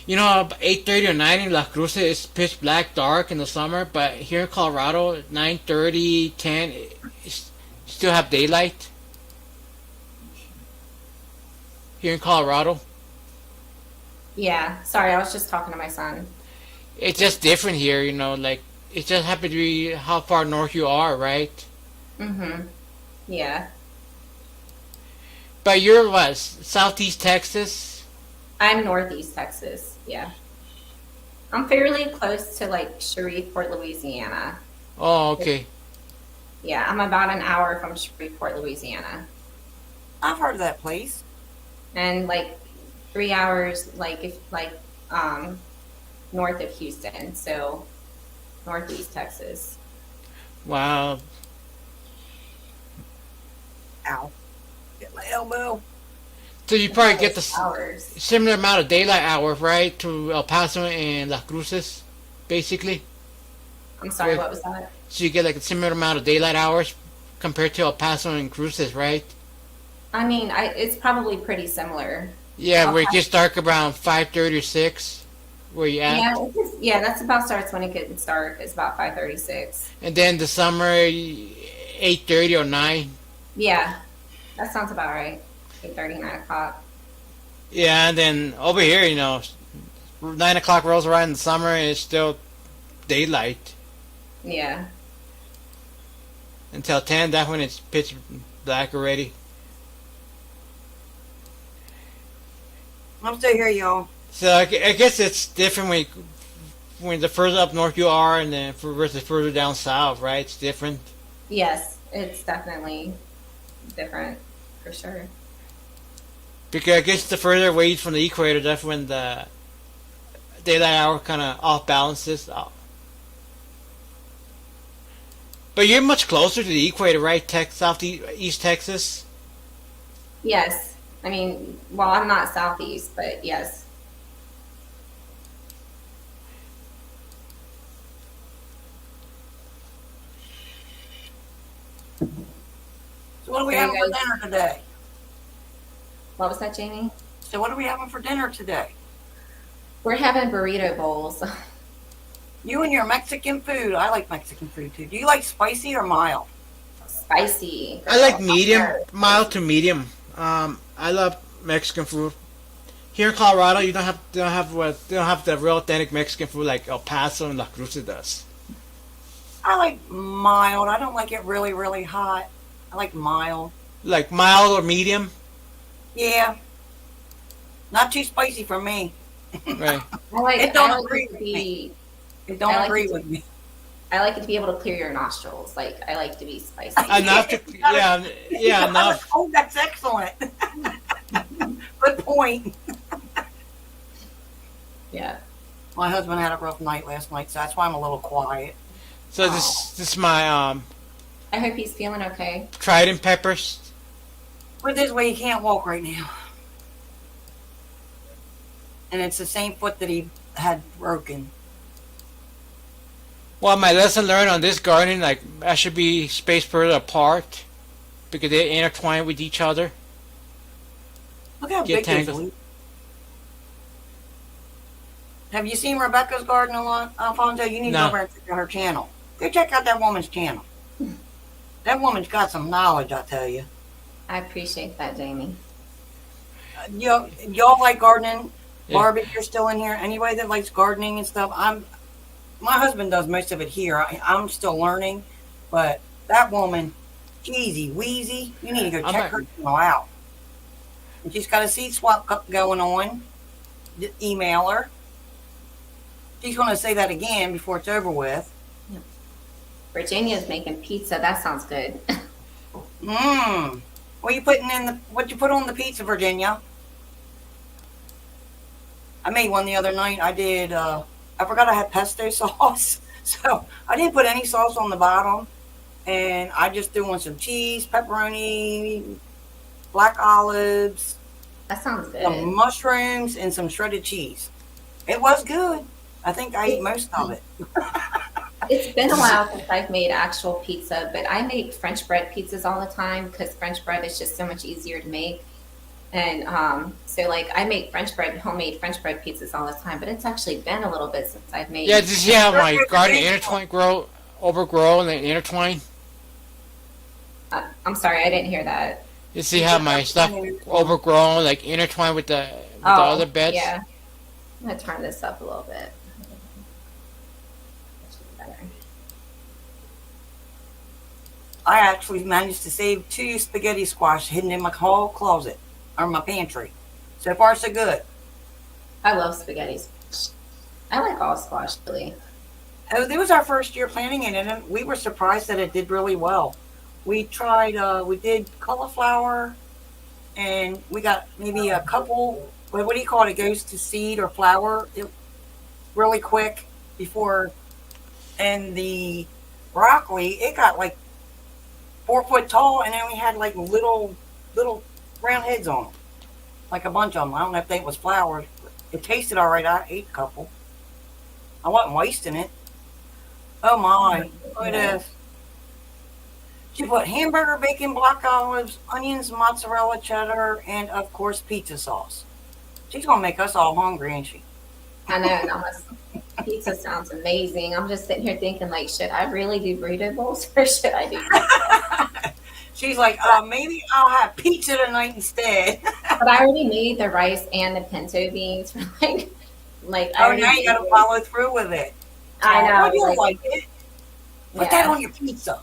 you know, 8:30 or 9 in Las Cruces it's pitch black, dark in the summer, but here in Colorado, 9:30, 10, it's still have daylight. Here in Colorado, Yeah. Sorry, I was just talking to my son. it's just different here, you know, like it just happened to be how far north you are, right? Mm-hmm. Yeah. But you're what, Southeast Texas? I'm Northeast Texas. Yeah. I'm fairly close to like Shreveport, Louisiana. Oh, okay. Yeah, I'm about an hour from Shreveport, Louisiana. I've heard of that place. And like 3 hours north of Houston. So Northeast Texas. Wow. Ow. Get my elbow. So you probably get the hours. similar amount of daylight hours, right, to El Paso and Las Cruces, basically. I'm sorry, Wait. what was that? So you get like a similar amount of daylight hours compared to El Paso and Cruces, right? I mean, it's probably pretty similar. Yeah, where it Okay. gets dark around 5:30 or 6, where you at. Yeah, that's about starts when it gets dark. It's about 5:36. And then the summer, 8:30 or 9. Yeah, that sounds about right. 8:30, 9 o'clock. Yeah, and then over here, you know, 9 o'clock rolls around in the summer and it's still daylight. Yeah. Until 10, that's when it's pitch black already. I'm still here, y'all. So I guess it's different when the further up north you are and then versus further down south, right? It's different. Yes, it's definitely different for sure. Because I guess the further away from the equator, that's when the daylight hour kind of off balances. But you're much closer to the equator, right? Southeast Texas. Yes. I mean, well, I'm not southeast, but yes. So what are we So you having for guys- dinner today? What was that, Jamie? So what are we having for dinner today? We're having burrito bowls. You and your Mexican food. I like Mexican food too. Do you like spicy or mild? Spicy. I like girl. medium, mild to medium. I love Mexican food. Here in Colorado, you don't have the real authentic Mexican food like El Paso and La Cruz does. I like mild. I don't like it really, really hot. I like mild. Like mild or medium, Yeah. Not too spicy for me. right? I like, It don't I like agree it to with be. It don't I like agree it to- with me. I like it to be able to clear your nostrils. Like I like to be spicy. Enough to, yeah, enough. Oh, that's excellent. Good point. Yeah. My husband had a rough night last night, so that's why I'm a little quiet. So this is my I hope he's feeling okay. trident peppers. Put it this way, he can't walk right now. And it's the same foot that he had broken. Well, my lesson learned on this garden, like I should be spaced further apart because they intertwine with each other. Look how Get big he is. tangled. Lee. Have you seen Rebecca's garden a lot, Alfonso? You need to No. go over and check out her channel. Go check out that woman's channel. That woman's got some knowledge, I tell you. I appreciate that, Jamie. Y'all like gardening? Yeah. Barb, if you're still in here, anybody that likes gardening and stuff, my husband does most of it here. I'm still learning, but that woman, Cheesy Wheezy, you need to go I'm check not- her channel out. And she's got a seed swap going on. Email her. She's going to say that again before it's over with. Virginia's making pizza. That sounds good. Mmm. What you put on the pizza, Virginia? I made one the other night. I did, I forgot I had pesto sauce. So I didn't put any sauce on the bottom. And I just threw on some cheese, pepperoni, black olives, That sounds good. some mushrooms, and some shredded cheese. It was good. I think I ate most of it. It's been a while since I've made actual pizza, but I make French bread pizzas all the time because French bread is just so much easier to make. And so, like, I make homemade French bread pizzas all the time, but it's actually been a little bit since I've made. Yeah, did you see how my garden overgrow and they intertwine? I'm sorry, I didn't hear that. You see how my stuff overgrown, like intertwined with the other beds? Yeah. I'm gonna turn this up a little bit. That should be better. I actually managed to save 2 spaghetti squash hidden in my hall closet or my pantry. So far, so good. I love spaghetti squash. I like all squash, really. Oh, it was our first year planting it, and we were surprised that it did really well. We tried, we did cauliflower, and we got maybe a couple, what do you call it? It goes to seed or flower really quick before. And the broccoli, it got like 4 foot tall, and then we had like little round heads on them, like a bunch of them. I don't know if they was flowers. It tasted all right. I ate a couple. I wasn't wasting it. Oh my, look at this. She put hamburger, bacon, black olives, onions, mozzarella, cheddar, and of course pizza sauce. She's gonna make us all hungry, ain't she? I know. And pizza sounds amazing. I'm just sitting here thinking, like, should I really do burrito bowls or should I do? She's like, maybe I'll have pizza tonight instead. But I already made the rice and the pinto beans for like. I Oh, already now you did gotta it. follow through with it. I know. Oh, you like- like it? Put yeah. that on your pizza.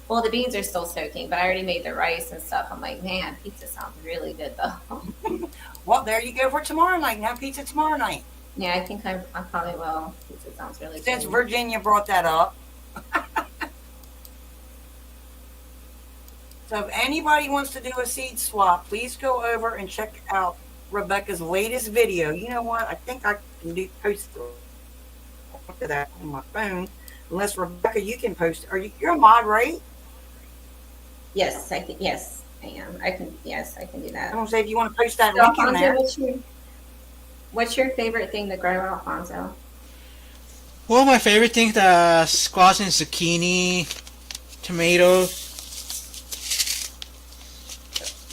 Well, the beans are still soaking, but I already made the rice and stuff. I'm like, man, pizza sounds really good though. Well, there you go for tomorrow night. Now pizza tomorrow night. Yeah, I think I probably will. Pizza sounds really Since good. Virginia brought that up. So if anybody wants to do a seed swap, please go over and check out Rebecca's latest video. You know what? I think I can post that on my phone. Unless Rebecca, you can post. You're a mod, right? Yes, I think yes, I am. I can do I'm that. gonna say if you want to post that So, link in Alfonso, there. what's your favorite thing to grow, Alfonso? Well, my favorite things are squash and zucchini, tomatoes,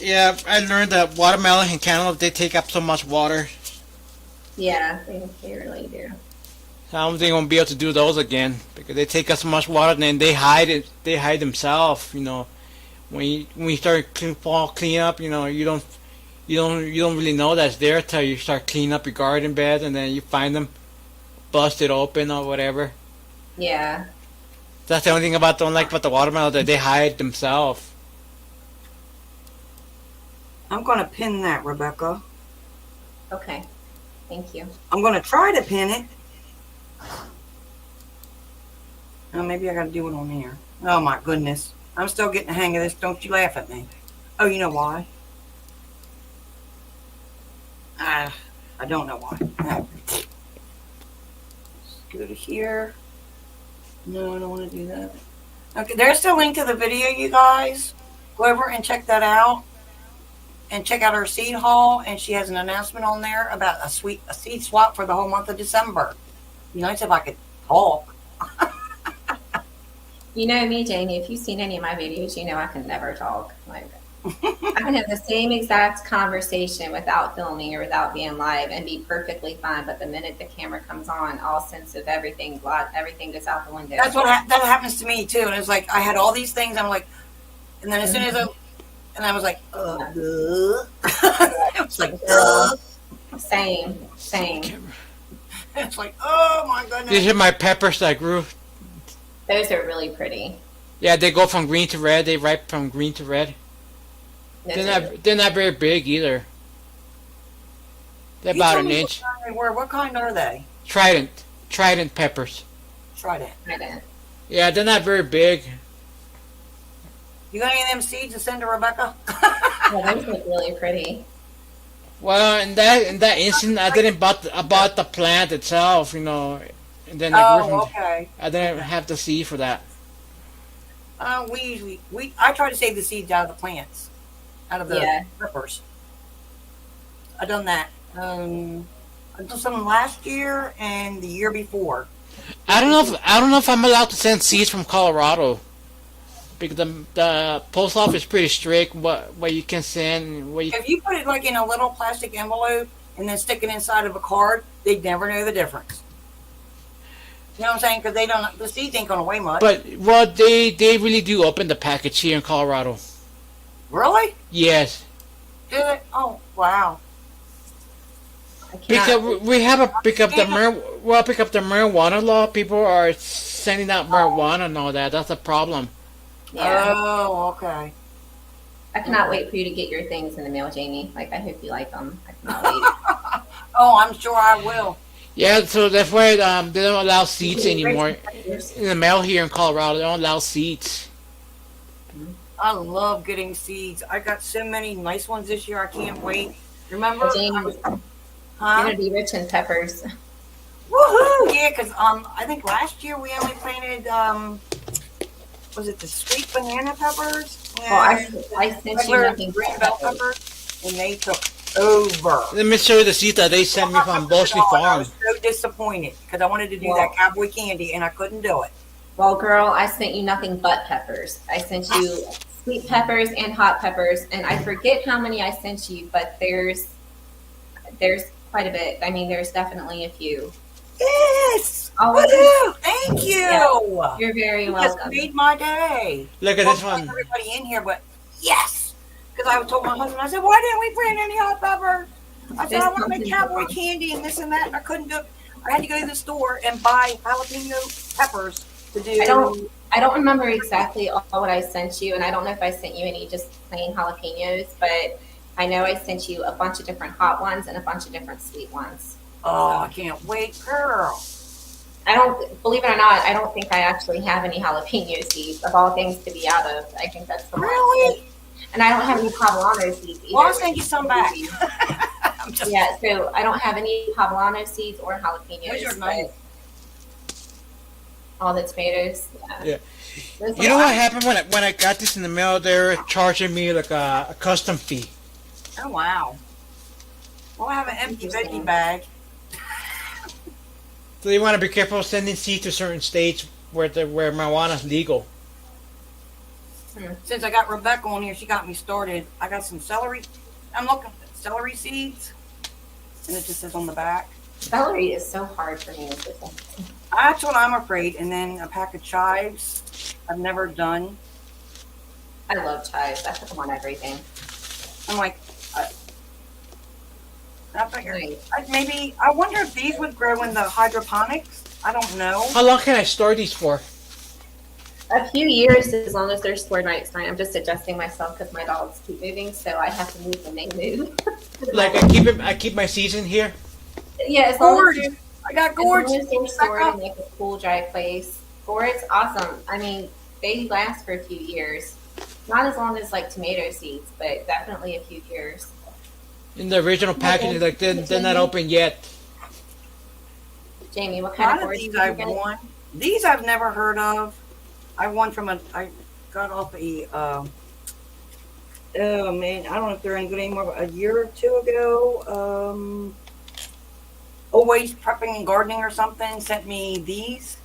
Yeah, I learned that watermelon and cantaloupe, they take up so much water. Yeah, they really do. So I don't think I'm gonna be able to do those again because they take up so much water and then they hide it. They hide themselves. When you start clean up, you don't really know that's there till you start cleaning up your garden bed and then you find them busted open or whatever. Yeah. That's the only thing don't like about the watermelon that they hide themselves. I'm going to pin that, Rebecca. Okay. Thank you. I'm going to try to pin it. Oh, maybe I got to do it on here. Oh, my goodness. I'm still getting the hang of this. Don't you laugh at me. Oh, you know why? I don't know why. Let's go to here. No, I don't want to do that. Okay, there's the link to the video, you guys. Go over and check that out. And check out her seed haul. And she has an announcement on there about a seed swap for the whole month of December. Be nice if I could talk. You know me, Jamie, if you've seen any of my videos, you know I can never talk. Like, I can have the same exact conversation without filming or without being live and be perfectly fine. But the minute the camera comes on, all sense of everything goes out the window. That's what that happens to me too. And it's like I had all these things. I'm like, and then as soon as I was like, it was like, Same. It's like, oh my goodness. These are my peppers that grew. Those are really pretty. Yeah, they go from green to red. They ripe from green to red. They're not very big either. They're about an inch. What kind are they? Trident peppers. Trident. Yeah, they're not very big. You got any of them seeds to send to Rebecca? Yeah, those look really pretty. Well, in that instant, I didn't bought the plant itself, and then Okay. I didn't have the seed for that. I try to save the seeds out of the plants, out of the peppers. I done that. I did some last year and the year before. I don't know if I'm allowed to send seeds from Colorado, because the post office is pretty strict. What you can send. If you put it like in a little plastic envelope and then stick it inside of a card, they'd never know the difference. You know what I'm saying? Because the seeds ain't gonna weigh much. But they really do open the package here in Colorado. Really? Yes. Do they? Oh wow. Because we have to pick up the marijuana law. People are sending out marijuana and all that. That's a problem. Yeah. Oh, okay. I cannot wait for you to get your things in the mail, Jamie. Like, I hope you like them. I cannot wait. Oh, I'm sure I will. Yeah, so that's why they don't allow seeds anymore in the mail here in Colorado. They don't allow seeds. I love getting seeds. I got so many nice ones this year. I can't wait. Remember? Jamie, you're gonna be rich in peppers. Woohoo! Yeah, because I think last year we only planted was it the sweet banana peppers? Well, I sent you nothing green but bell peppers, and they took over. Let me show you the seeds that they sent me from Boshley I Farm. was so disappointed because I wanted to do that cowboy candy and I couldn't do it. Well, girl, I sent you nothing but peppers. I sent you sweet peppers and hot peppers, and I forget how many I sent you, but there's quite a bit. I mean, there's definitely a few. Yes. Oh, woohoo! Thank you. Yeah. You're very You welcome. just made my day. Look at this one. Everybody in here, but yes, because I told my husband, I said, why didn't we plant any hot peppers? I said, I want to make cowboy candy and this and that. And I couldn't do it. I had to go to the store and buy jalapeno peppers to do. I don't remember exactly all what I sent you, and I don't know if I sent you any just plain jalapenos, but I know I sent you a bunch of different hot ones and a bunch of different sweet ones. Oh, I can't wait, girl. I don't, believe it or not, I don't think I actually have any jalapeno seeds of all things to be out of. I think that's the Really? one. And I don't have any poblano seeds either. Well, I'll send you some back. Yeah, so I don't have any poblano seeds or jalapenos. Those are nice. All the tomatoes. Yeah. Those You know what happened when I got this in the mail? They were charging me like a custom fee. Oh, wow. Well, I have an empty veggie bag. So you want to be careful sending seeds to certain states where marijuana is legal. Since I got Rebecca on here, she got me started. I got some celery. I'm looking at celery seeds, and it just says on the back. Celery is so hard for me. That's what I'm afraid. And then a pack of chives. I've never done. I love chives. I put them on everything. I'm like, I figure Nice. maybe. I wonder if these would grow in the hydroponics. I don't know. How long can I store these for? A few years, as long as they're stored right. Fine. I'm just adjusting myself because my dogs keep moving, so I have to move when they move. Like I keep my seeds in here. Yeah, as long as Gourds. they're, I got as gourds. long as they're stored in like a cool, dry place. Gourds, awesome. I mean, they last for a few years. Not as long as like tomato seeds, but definitely a few years. In the original packaging, like they're not open yet. Jamie, what A kind lot of of gourds these do you I've get? won. These I've never heard of. I won from I got off a, oh man, I don't know if they're any good anymore, but a year or two ago, Always Prepping and Gardening or something sent me these.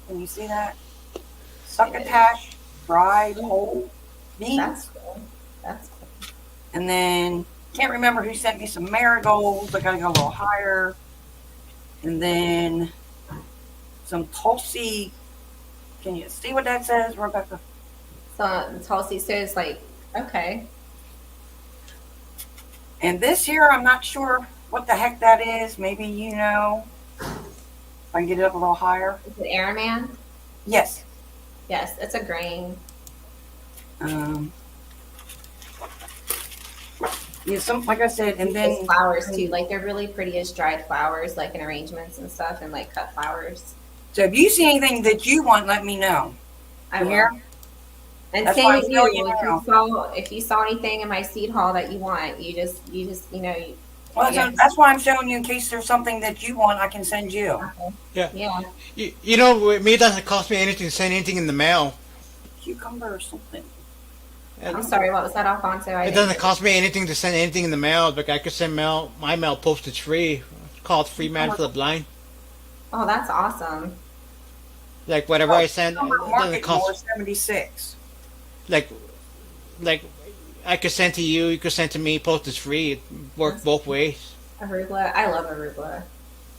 Can you see that? Succotash, dried whole beans. That's cool. That's cool. And then, can't remember who sent me some marigolds. I gotta go a little higher. And then some Tulsi. Can you see what that says, Rebecca? So Tulsi says like, okay. And this here, I'm not sure what the heck that is. Maybe you know. If I can get it up a little higher. Is it Airman? Yes. Yes, it's a grain. Yeah, some like I said, and Those then flowers too. Like they're really pretty as dried flowers, like in arrangements and stuff, and like cut flowers. so if you see anything that you want, let me know. I You will. hear? And That's same why with I'm you. telling you now. If you saw anything in my seed haul that you want, you just Well, Yes. that's why I'm showing you in case there's something that you want, I can send you. yeah. You know, with me, it doesn't cost me anything to send anything in the mail. Cucumber or something. I'm sorry, what was that, Alfonso? I It didn't doesn't get cost me anything to send anything in the mail. Like I could send my mail postage free. It's called Free Man for the Blind. Oh, that's awesome. Like whatever I send, it Cucumber doesn't market more cost. 76. Like I could send to you. You could send to me. Postage free. It works both ways. Arugula. I love arugula.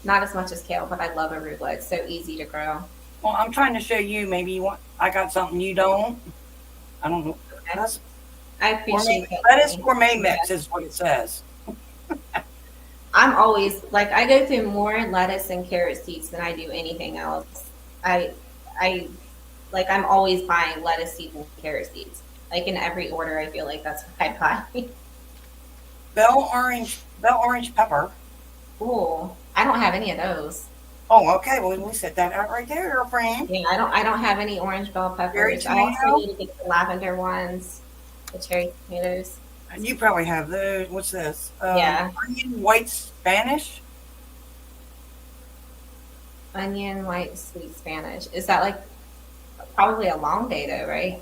Not as much as kale, but I love arugula. It's so easy to grow. Well, I'm trying to show you. Maybe you want. I got something you don't. I don't know. That's I appreciate that. lettuce gourmet mix is what it says. I'm always like I go through more lettuce and carrot seeds than I do anything else. I I'm always buying lettuce seeds and carrot seeds. Like in every order, I feel like that's what I buy. Bell orange pepper. Ooh, I don't have any of those. Oh, okay. Well, we set that out right there, girlfriend. Yeah, I don't have any orange bell Cherry peppers. I also tomato? need to get the lavender ones, the cherry tomatoes. And you probably have those. What's this? Yeah. Onion white Spanish. Onion, white, sweet Spanish. Is that like probably a long day though, right?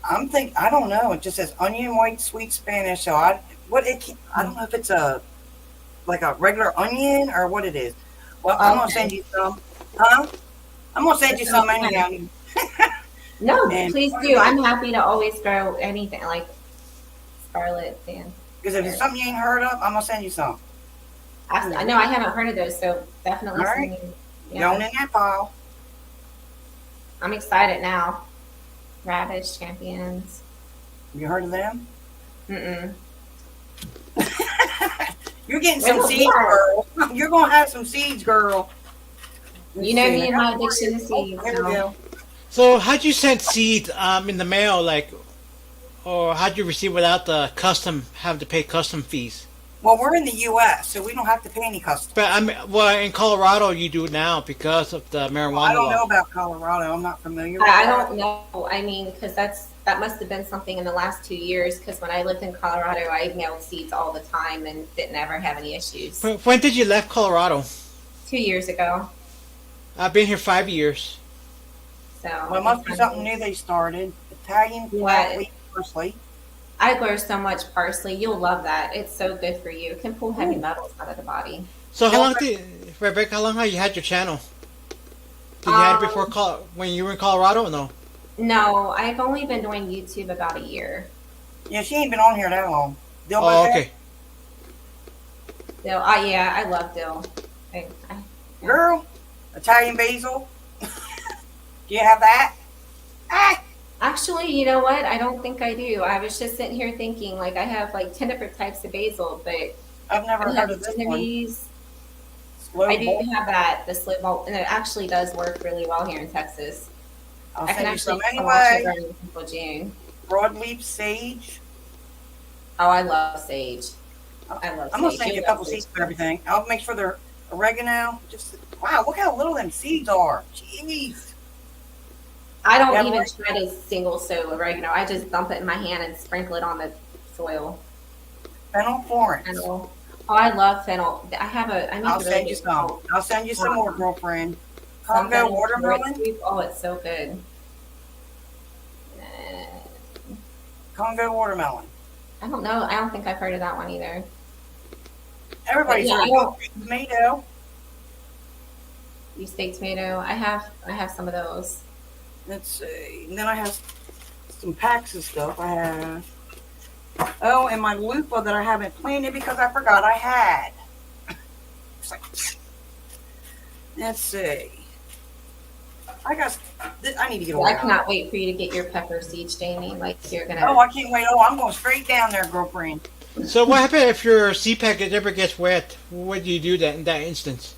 I don't know. It just says onion white sweet Spanish. So I don't know if it's like a regular onion or what it is. Well, I'm gonna Okay. send you some. Huh? I'm gonna send you some anyhow. No, And- please do. I'm happy to always grow anything like scarlet and Because if it's something you ain't heard of, I'm gonna send you some. I know I haven't heard of those, so definitely All send right. me. Going Yeah, in that file. I'm excited now. Radish champions. You heard of them? Mm-mm. You're getting some Well, seeds, yeah. girl. You're gonna have some seeds, girl. You know me and my addiction to seeds. There we so- go. So how'd you send seeds in the mail, like, or how'd you receive without the having to pay custom fees? Well, we're in the U.S., so we don't have to pay any customs. But in Colorado you do now because of the marijuana I don't law. know about Colorado. I'm not familiar with I that. don't know. I mean, because that must have been something in the last 2 years. Because when I lived in Colorado, I mailed seeds all the time and didn't ever have any issues. When did you left Colorado? 2 years ago, I've been here 5 years. so Well, it must be something new they started. Italian Yeah. flat leaf parsley. I grow so much parsley. You'll love that. It's so good for you. It can pull heavy metals out of the body. So how long Rebecca? How long have you had your channel? Did you have it before when you were in Colorado or no? No, I've only been doing YouTube about a year. Yeah, she ain't been on here that long. Dill Oh, butter? okay. Dill, yeah, I love dill. Girl, Italian basil. Do you have that? Ah, Actually, you know what? I don't think I do. I was just sitting here thinking, like, I have like 10 different types of basil, but I've never I heard have of this one. Genovese. Slow I do boil. have that, the slow bolt, and it actually does work really well here in Texas. I'll I can send you some actually watch it anyway. during Until June. Broadleaf sage. Oh, I love sage. I love I'm gonna sage. send you a You'll couple love seeds sage. for everything. I'll make sure they're oregano. Just wow, look how little them seeds are. Jeez. I don't Yeah, even right. try to single sow oregano. I just dump it in my hand and sprinkle it on the soil. Fennel Florence. Fennel. Oh, I love fennel. I have a. I make I'll a send really you good some. I'll send you some more, girlfriend. Congo fennel watermelon. carrot soup. Oh, it's so good. Congo watermelon. I don't know. I don't think I've heard of that one either. Everybody's Yeah, heard I don't- of tomato. You steak tomato. I have some of those. Let's see. And then I have some packs of stuff. I have. Oh, and my lupa that I haven't planted because I forgot I had. It's like, let's see. I need to get I around. cannot wait for you to get your pepper seeds, Jamie. Like you're gonna. Oh, I can't wait. Oh, I'm going straight down there, girlfriend. So what happens if your seed packet ever gets wet? What do you do that in that instance?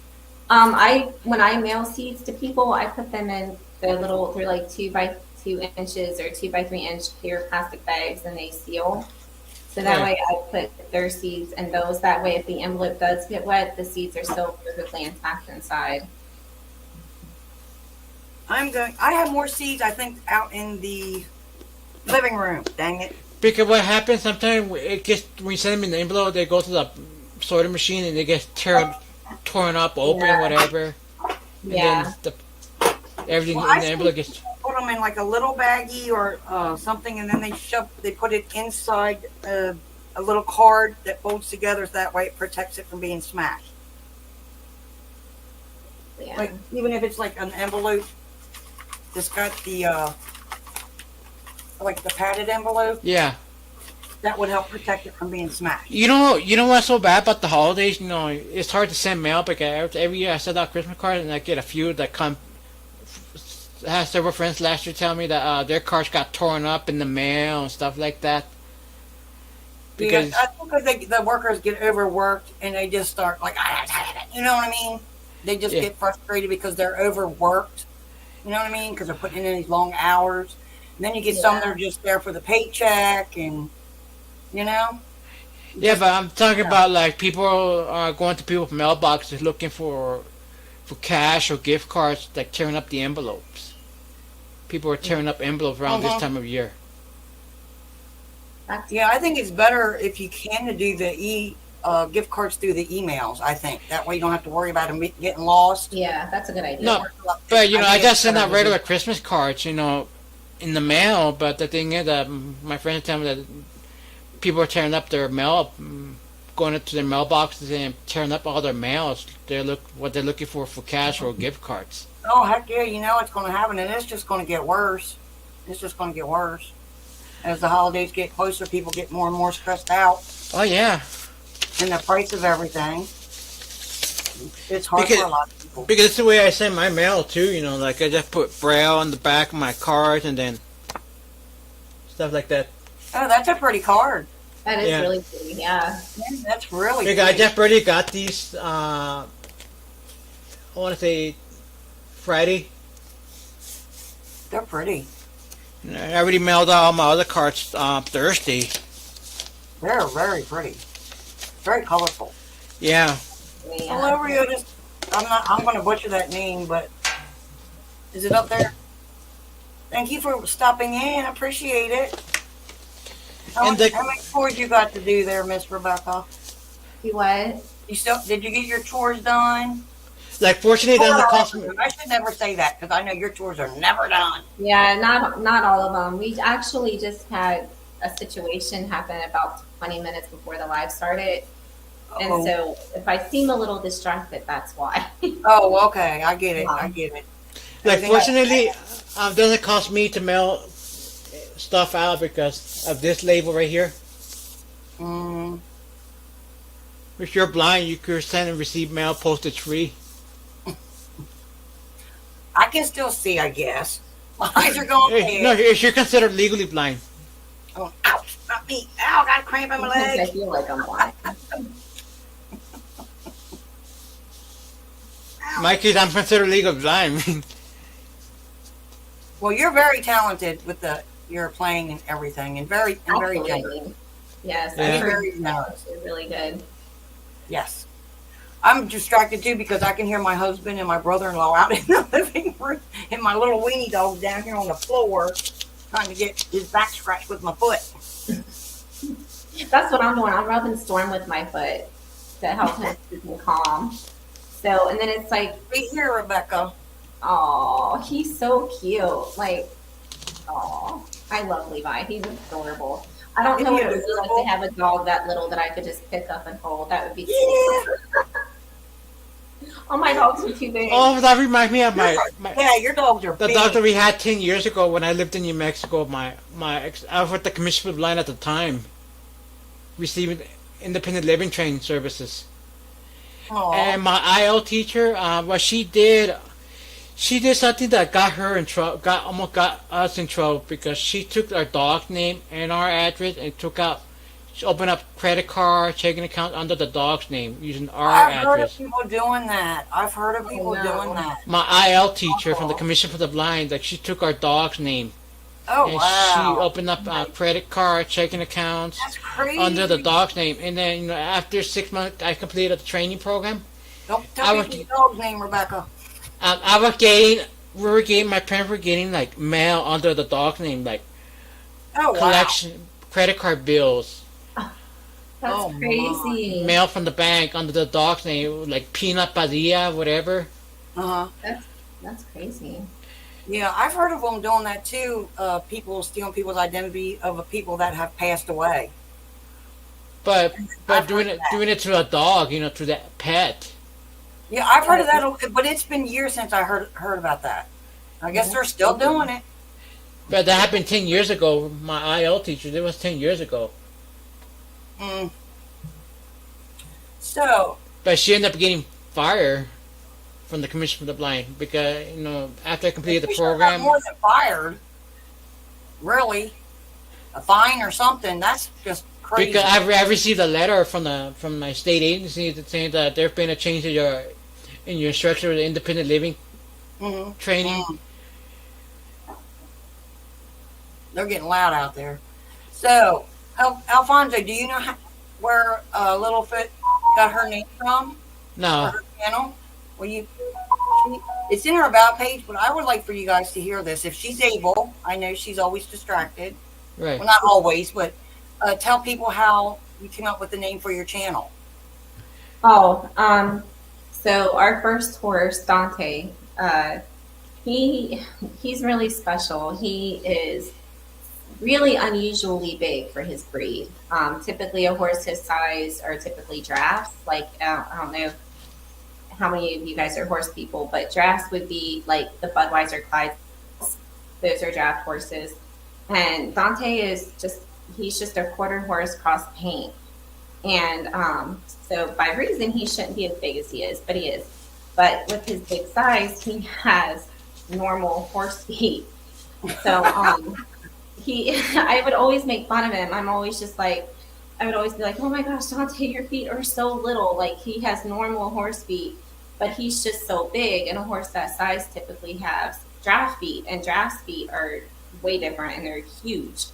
When I mail seeds to people, I put them in they're like 2 by 2 inches or 2 by 3 inch clear plastic bags, and they seal. So that Yeah. way, I put their seeds in those. That way, if the envelope does get wet, the seeds are still perfectly intact inside. I have more seeds, I think, out in the living room. Dang it. Because what happens sometimes it gets when you send them in the envelope, they go to the sorting machine and they get torn up, open, Yeah. whatever. And Yeah. then everything Well, in I the see- envelope gets. Put them in like a little baggie or something, and then they put it inside a little card that folds together so that way it protects it from being smashed. Yeah. Like even if it's like an envelope that's got the like the padded envelope, Yeah. that would help protect it from being smashed. You know what's so bad about the holidays? You know, it's hard to send mail because every year I send out Christmas cards and I get a few that come. I had several friends last year tell me that their cards got torn up in the mail and stuff like that. Because Because I think the workers get overworked and they just start like, you know what I mean? They just Yeah. get frustrated because they're overworked. You know what I mean? Because they're putting in these long hours. And then you get some that are just there for the paycheck and, you know? yeah, but I'm talking Yeah. about like people are going to people's mailboxes looking for cash or gift cards, like tearing up the envelopes. People are tearing up envelopes around this Uh-huh. time of year. Yeah, I think it's better if you can to do the gift cards through the emails, I think. That way you don't have to worry about them getting lost. Yeah, that's a good idea. No, but you know, I think just it's send better out to regular Christmas cards, you know, in the mail. But the thing is that my friends tell me that people are tearing up their mail, going into their mailboxes and tearing up all their mails. What they're looking for cash or gift cards. Oh, heck yeah, you know it's going to happen, and it's just going to get worse. It's just going to get worse. As the holidays get closer, people get more and more stressed out, Oh yeah, and the price of everything. It's hard Because- for a lot of people. because it's the way I send my mail too. You know, like I just put Braille on the back of my cards and then stuff like that. Oh, that's a pretty card. That is Yeah. really pretty. Yeah. That's really Because I pretty. just already got these. I want to say Friday. They're pretty. I already mailed out all my other cards Thursday. They're very pretty. Very colorful. Yeah. Yeah. Hello, Rio. I'm going to butcher that name, but is it up there? Thank you for stopping in. I appreciate it. And the- How many chores you got to do there, Miss Rebecca? You what? Did you get your chores done? Like fortunately, it doesn't cost me. I should never say that because I know your chores are never done. Yeah, not all of them. We actually just had a situation happen about 20 minutes before the live started. And Oh. so if I seem a little distracted, that's why. Oh, okay. I get it. I get it. Like, Everything else- fortunately, doesn't cost me to mail stuff out because of this label right here. Mm, If you're blind, you could send and receive mail postage free. I can still see, I guess. My eyes are going No, bad. if you're considered legally blind. Oh, ouch, not me. Ow, got a cramp in my Sometimes I leg. feel like I'm blind. In my case, I'm considered legally blind. Well, you're very talented with your playing and everything, and very generous. Absolutely. Yes, Yeah. I've heard Very generous. you're really good. Yes. I'm distracted too because I can hear my husband and my brother-in-law out in the living room, and my little weenie dog down here on the floor trying to get his back scratched with my foot. That's what I'm doing. I'm rubbing Storm with my foot to help him keep me calm. So, and then it's like, Be here, Rebecca. oh, he's so cute. Like, oh, I love Levi. He's adorable. I don't know what it would be like to have a dog that little that I could just pick up and hold. That would be Yeah. Oh, my dogs are too big. Oh, that reminds me of my Yeah, your dogs are the big. dog that we had 10 years ago when I lived in New Mexico. I was with the Commission for the Blind at the time, receiving independent living training services. Aw. And my IL teacher, what she did something that got her in trouble, almost got us in trouble because she took our dog's name and our address and she opened up credit card, checking account under the dog's name using our I've heard of address. people doing that. I've heard of people no. doing that. My IL teacher from the Commission for the Blind, like she took our dog's name Oh, and wow. she opened up credit card, checking accounts That's crazy. under the dog's name. And then after 6 months, I completed the training program. Don't I tell was- me your dog's name, Rebecca. My parents were getting like mail under the dog's name, like Oh, wow. collection, credit card bills, That's Oh, my. crazy. mail from the bank under the dog's name, like Peanut Padilla, whatever. Uh-huh. That's crazy. Yeah, I've heard of them doing that too. People stealing people's identity of people that have passed away. But I've doing heard it that. doing it to a dog, to that pet. Yeah, I've heard of that, but it's been years since I heard about that. I guess they're still doing it. But that happened 10 years ago. My IL teacher, it was 10 years ago. Mm. So, But she ended up getting fired from the Commission for the Blind because after I completed the you should have program. more than fired. Really, a fine or something. That's just crazy. Because I received a letter from my state agency saying that there's been a change in your instruction of the independent living Mhm. training. They're getting loud out there. So, Alfonso, do you know where Littlefoot got her name from? Or No, her channel? It's in her about page, but I would like for you guys to hear this if she's able. I know she's always distracted. right. Well, not always, but tell people how you came up with the name for your channel. Oh, so our first horse, Dante, he's really special. He is really unusually big for his breed. Typically, a horse his size are typically drafts. Like, I don't know how many of you guys are horse people, but drafts would be like the Budweiser Clyde. Those are draft horses. And Dante he's just a quarter horse cross paint. And so by reason, he shouldn't be as big as he is, but he is. But with his big size, he has normal horse feet. So I would always make fun of him. I would always be like, oh my gosh, Dante, your feet are so little. Like, he has normal horse feet, but he's just so big. And a horse that size typically has draft feet, and draft feet are way different, and they're huge,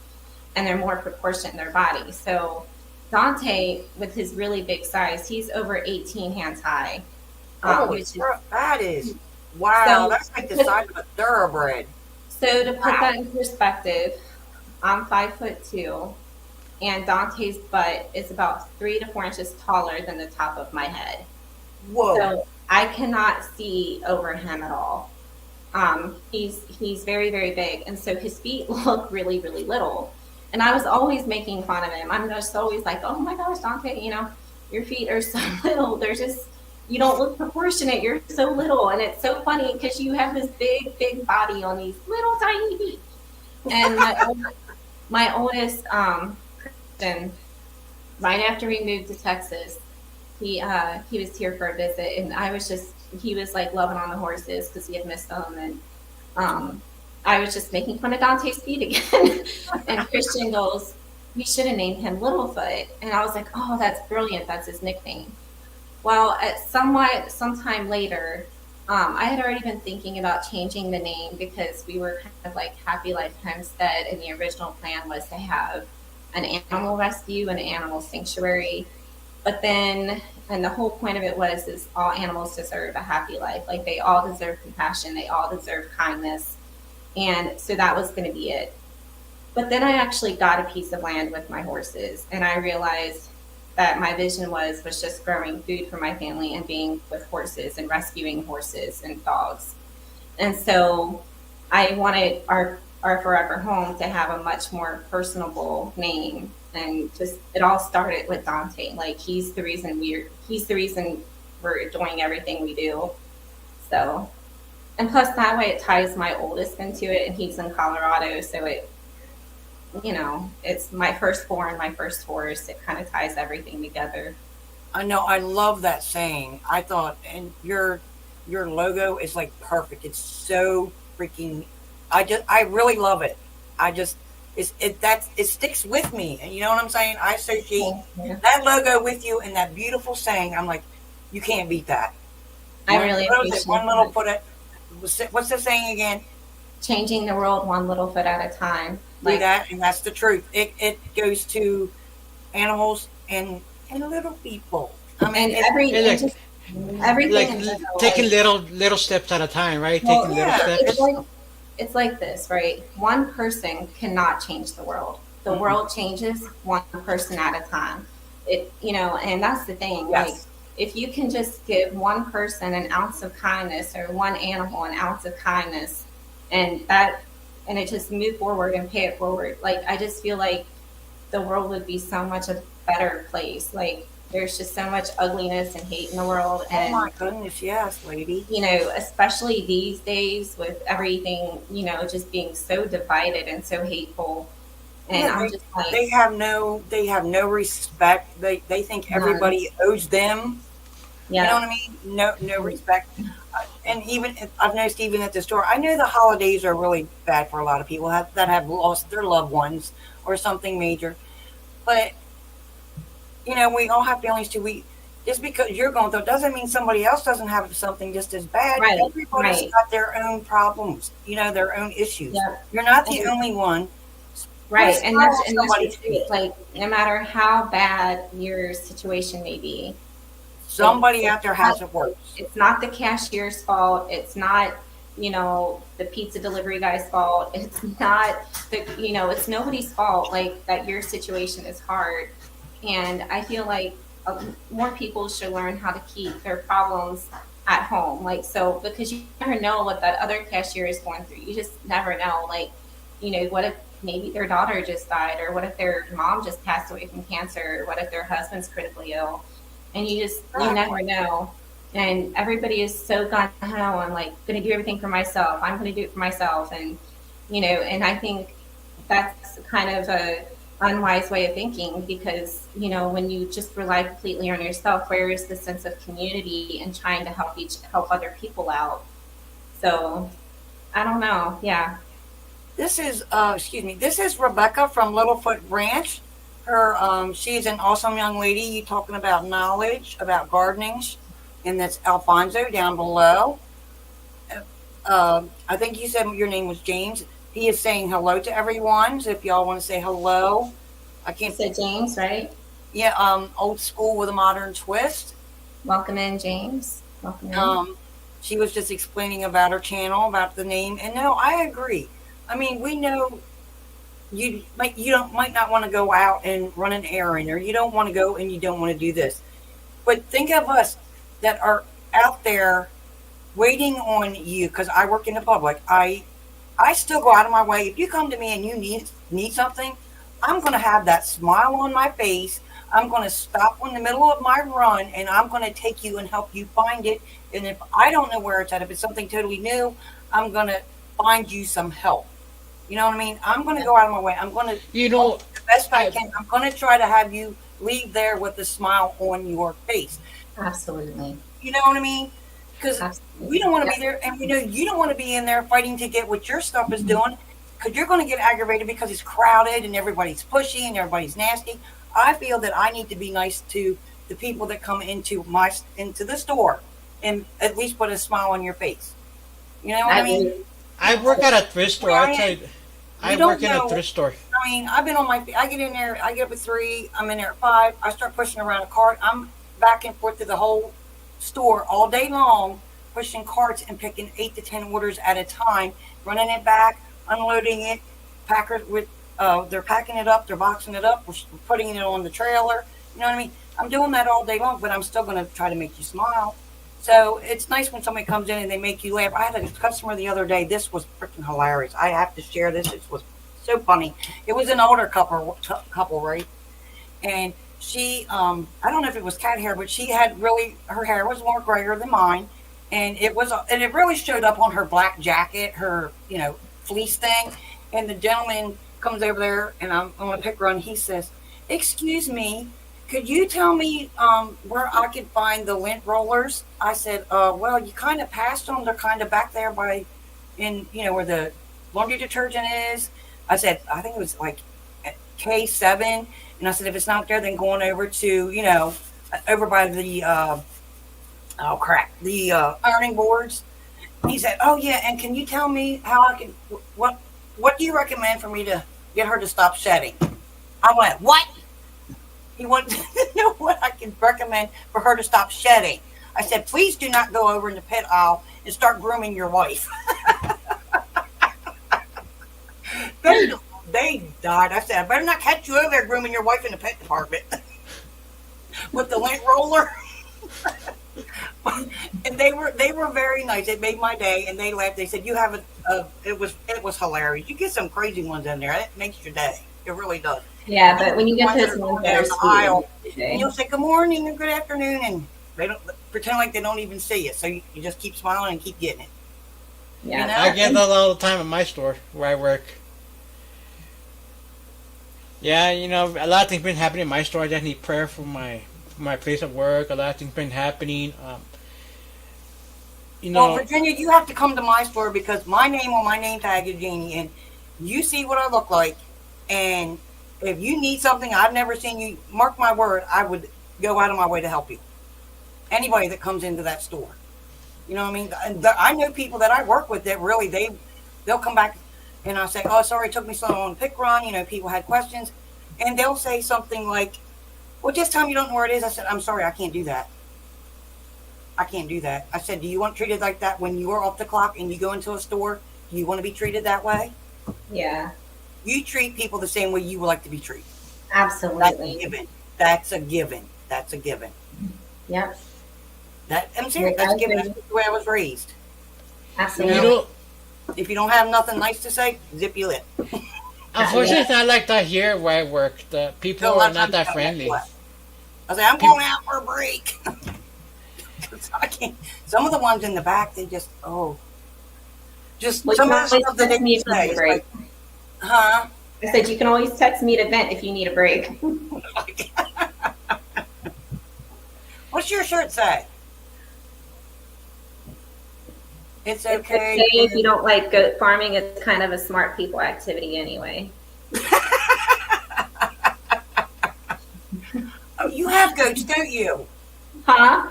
and they're more proportionate in their body. So Dante, with his really big size, he's over 18 hands high. Holy Which is, crap, that is, wow, So- that's like the size of a thoroughbred. so to put that in perspective, I'm 5'2", and Dante's butt is about 3 to 4 inches taller than the top of my head. Whoa. So I cannot see over him at all. He's very, very big, and so his feet look really, really little. And I was always making fun of him. I'm just always like, oh my gosh, Dante, your feet are so little. you don't look proportionate. You're so little. And it's so funny because you have this big body on these little tiny feet. And my oldest, Christian, right after we moved to Texas, he was here for a visit, and he was like loving on the horses because he had missed them, and I was just making fun of Dante's feet again. And Christian goes, "We should have named him Littlefoot," and I was like, "Oh, that's brilliant. That's his nickname." Well, sometime later, I had already been thinking about changing the name because we were kind of like Happy Life Homestead, and the original plan was to have an animal rescue and an animal sanctuary. But then, and the whole point of it is all animals deserve a happy life. Like they all deserve compassion, they all deserve kindness, and so that was going to be it. But then I actually got a piece of land with my horses, and I realized that my vision was just growing food for my family and being with horses and rescuing horses and dogs. And so I wanted our forever home to have a much more personable name. And just it all started with Dante. Like he's the reason we're doing everything we do. So, and plus that way it ties my oldest into it, and he's in Colorado, so it, it's my firstborn, my first horse. It kind of ties everything together. I know. I love that saying. I thought, and your logo is like perfect. It's so freaking. I really love it. It sticks with me, and you know what I'm saying. I associate that logo with you and that beautiful saying. I'm like, you can't beat that. I really appreciate one little foot at. What's the saying again? Changing the world one little foot at a time. Do that, and that's the truth. It goes to animals and little people. I mean, everything. Like taking little steps at a time, right? Well, taking little steps. It's like this, right? One person cannot change the world. The world changes one person at a time. And that's the thing. Yes. Like, if you can just give one person an ounce of kindness, or one animal an ounce of kindness, and it just move forward and pay it forward. Like, I just feel like the world would be so much a better place. Like, there's just so much ugliness and hate in the world. And, oh my goodness, yes, lady. Especially these days with everything, just being so divided and so hateful. And Yeah, I'm just like, they have no respect. They think everybody owes them. yeah. You know what I mean? No respect. And I've noticed even at the store, I know the holidays are really bad for a lot of people that have lost their loved ones or something major. But we all have feelings too. Just because you're going through it doesn't mean somebody else doesn't have something just as bad. Right, Everybody's got their own problems, their own issues. Yeah. You're not the only one. Right. And that's somebody just it. Like, no matter how bad your situation may be, somebody out there has it worse. it's not the cashier's fault. It's not, the pizza delivery guy's fault. It's not it's nobody's fault. Like, that your situation is hard. And I feel like more people should learn how to keep their problems at home. Like, so, because you never know what that other cashier is going through. You just never know. Like, what if maybe their daughter just died, or what if their mom just passed away from cancer, or what if their husband's critically ill, and you never know. And everybody is so gung-ho on like, going to do everything for myself. I'm going to do it for myself. And, and I think that's kind of a unwise way of thinking, because, when you just rely completely on yourself, where is the sense of community and trying to help other people out? So I don't know. Yeah. This is This is Rebecca from Littlefoot Ranch. She's an awesome young lady. You talking about knowledge about gardening, and that's Alfonso down below. I think you said your name was James. He is saying hello to everyone. So if y'all want to say hello, I can't say James, right? Yeah. Old school with a modern twist. Welcome in, James. Welcome in. She was just explaining about her channel, about the name, and no, I agree. I mean, we know you might not want to go out and run an errand, or you don't want to go and you don't want to do this. But think of us that are out there waiting on you, because I work in the public. I still go out of my way. If you come to me and you need something, I'm going to have that smile on my face. I'm going to stop in the middle of my run and I'm going to take you and help you find it. And if I don't know where it's at, if it's something totally new, I'm going to find you some help. You know what I mean? I'm going to go out of my way. I'm going to You know, the best I can. I'm going to try to have you leave there with a smile on your face. Absolutely. You know what I mean? Because Absolutely. we don't want to be there, and you don't want to be in there fighting to get what your stuff is doing, because you're going to get aggravated because it's crowded and everybody's pushy and everybody's nasty. I feel that I need to be nice to the people that come into the store, and at least put a smile on your face. You know what I mean? I work at a thrift store. I tell you, I don't work in a know. thrift store. I mean, I've been on I get in there, I get up at 3, I'm in there at 5, I start pushing around a cart. I'm back and forth to the whole store all day long, pushing carts and picking 8 to 10 orders at a time, running it back, unloading it, packers with, they're packing it up, they're boxing it up, we're putting it on the trailer. You know what I mean? I'm doing that all day long, but I'm still going to try to make you smile. So it's nice when somebody comes in and they make you laugh. I had a customer the other day. This was freaking hilarious. I have to share this. It was so funny. It was an older couple, right? And she, I don't know if it was cat hair, but she had her hair was more grayer than mine. And it really showed up on her black jacket, her, fleece thing. And the gentleman comes over there and I'm on a pick run. He says, "Excuse me, could you tell me where I could find the lint rollers?" I said, well, you kind of passed them. They're kind of back there where the laundry detergent is. I said, I think it was like K7. And I said, if it's not there, then going over to, over by the, the ironing boards. He said, oh, yeah, and can you tell me how I can, what do you recommend for me to get her to stop shedding? I went, what? He wanted to know what I could recommend for her to stop shedding. I said, please do not go over in the pet aisle and start grooming your wife. They died. I said, I better not catch you over there grooming your wife in the pet department with the lint roller. And they were very nice. It made my day, and they laughed. They said, you have it was hilarious. You get some crazy ones in there. It makes your day. It really does. Yeah, but when you get those ones that are the aisle, sweet, and you'll say good morning and good afternoon, and they don't pretend like they don't even see it. So you just keep smiling and keep getting it. yeah. You know? I get that all the time at my store where I work. Yeah, a lot of things been happening in my store. I just need prayer for my place of work. A lot of things been happening. Well, Virginia, you have to come to my store because my name on my name tag is Jeannie, and you see what I look like. And if you need something I've never seen, you mark my word, I would go out of my way to help you. Anybody that comes into that store, you know what I mean? I know people that I work with that really they'll come back. And I'll say, oh, sorry, it took me so long to pick run. People had questions. And they'll say something like, well, just tell me you don't know where it is. I said, I'm sorry, I can't do that. I can't do that. I said, do you want treated like that when you are off the clock and you go into a store? Do you want to be treated that way? Yeah. You treat people the same way you would like to be treated. Absolutely. That's a given. That's a given. Yep. I'm serious. That's a given. That's the way I was raised. Absolutely. If you don't have nothing nice to say, zip your lip. Unfortunately, it's not like that here where I work. The people are not that friendly. I say, I'm going out for a break. I can't. Some of the ones in the back, they just, some of the stuff that they need to say. Like, huh? I said, you can always text me to vent if you need a break. What's your shirt say? It's okay. If you don't like goat farming, it's kind of a smart people activity anyway. Oh, you have goats, don't you? Huh?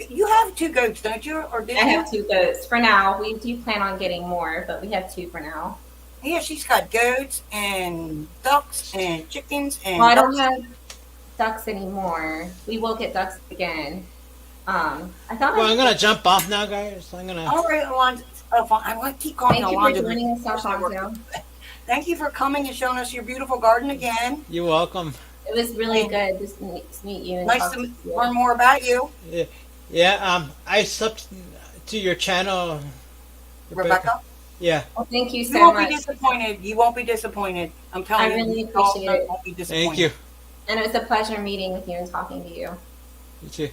You have 2 goats, don't you? Or did I you? have 2 goats for now. We do plan on getting more, but we have 2 for now. Yeah, she's got goats and ducks and chickens and. Well, I don't have ducks anymore. We will get ducks again. I'm gonna jump off now, guys. All right, Alonzo. I want to keep calling Thank Alonzo. you for joining us, Alfonso. Thank you for coming and showing us your beautiful garden again. You're welcome. It was really good to meet you. And nice talk to you. learn more about you. Yeah. I subbed to your channel, Rebecca. Yeah. Well, thank you so You won't much. be disappointed. You won't be disappointed. I'm telling you. I really appreciate it. Won't be disappointed. Thank you. And it was a pleasure meeting with you and talking to you. You too.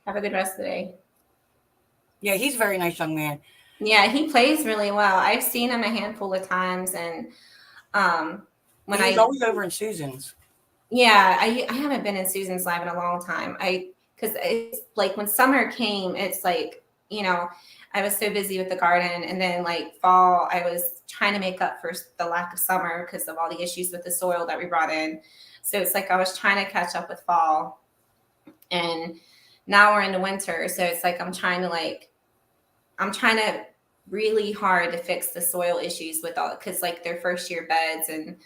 Have a good rest of the day. Yeah, he's a very nice young man. Yeah, he plays really well. I've seen him a handful of times, and when He's always over in Susan's. yeah, I haven't been in Susan's Live in a long time. Because it's like when summer came, it's like, you know, I was so busy with the garden, and then like fall, I was trying to make up for the lack of summer because of all the issues with the soil that we brought in. So it's like I was trying to catch up with fall, and now we're into winter. So it's like I'm trying to really hard to fix the soil issues with all, because like they're first year beds, and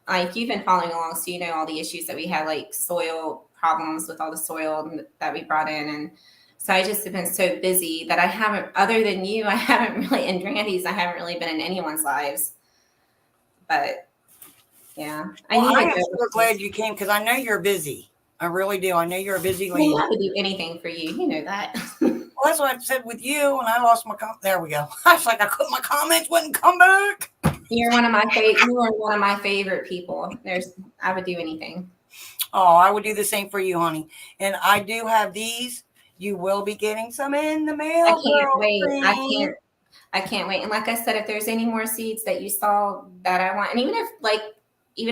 like you've been following along, so you know all the issues that we had, like soil problems with all the soil that we brought in. And so I just have been so busy that I haven't, other than you, I haven't really, in Randy's, I haven't really been in anyone's lives. But yeah, Well, I am so glad you came because I know you're busy. I really do. I know you're a busy lady. I would do anything for you. You know that. Well, that's what I said with you, and I lost my there we go. I was like, I couldn't, my comments wouldn't come back. You are one of my favorite people. I would do anything. Oh, I would do the same for you, honey. And I do have these. You will be getting some in the mail. I can't wait. I can't wait. And like I said, if there's any more seeds that you saw that I want, and even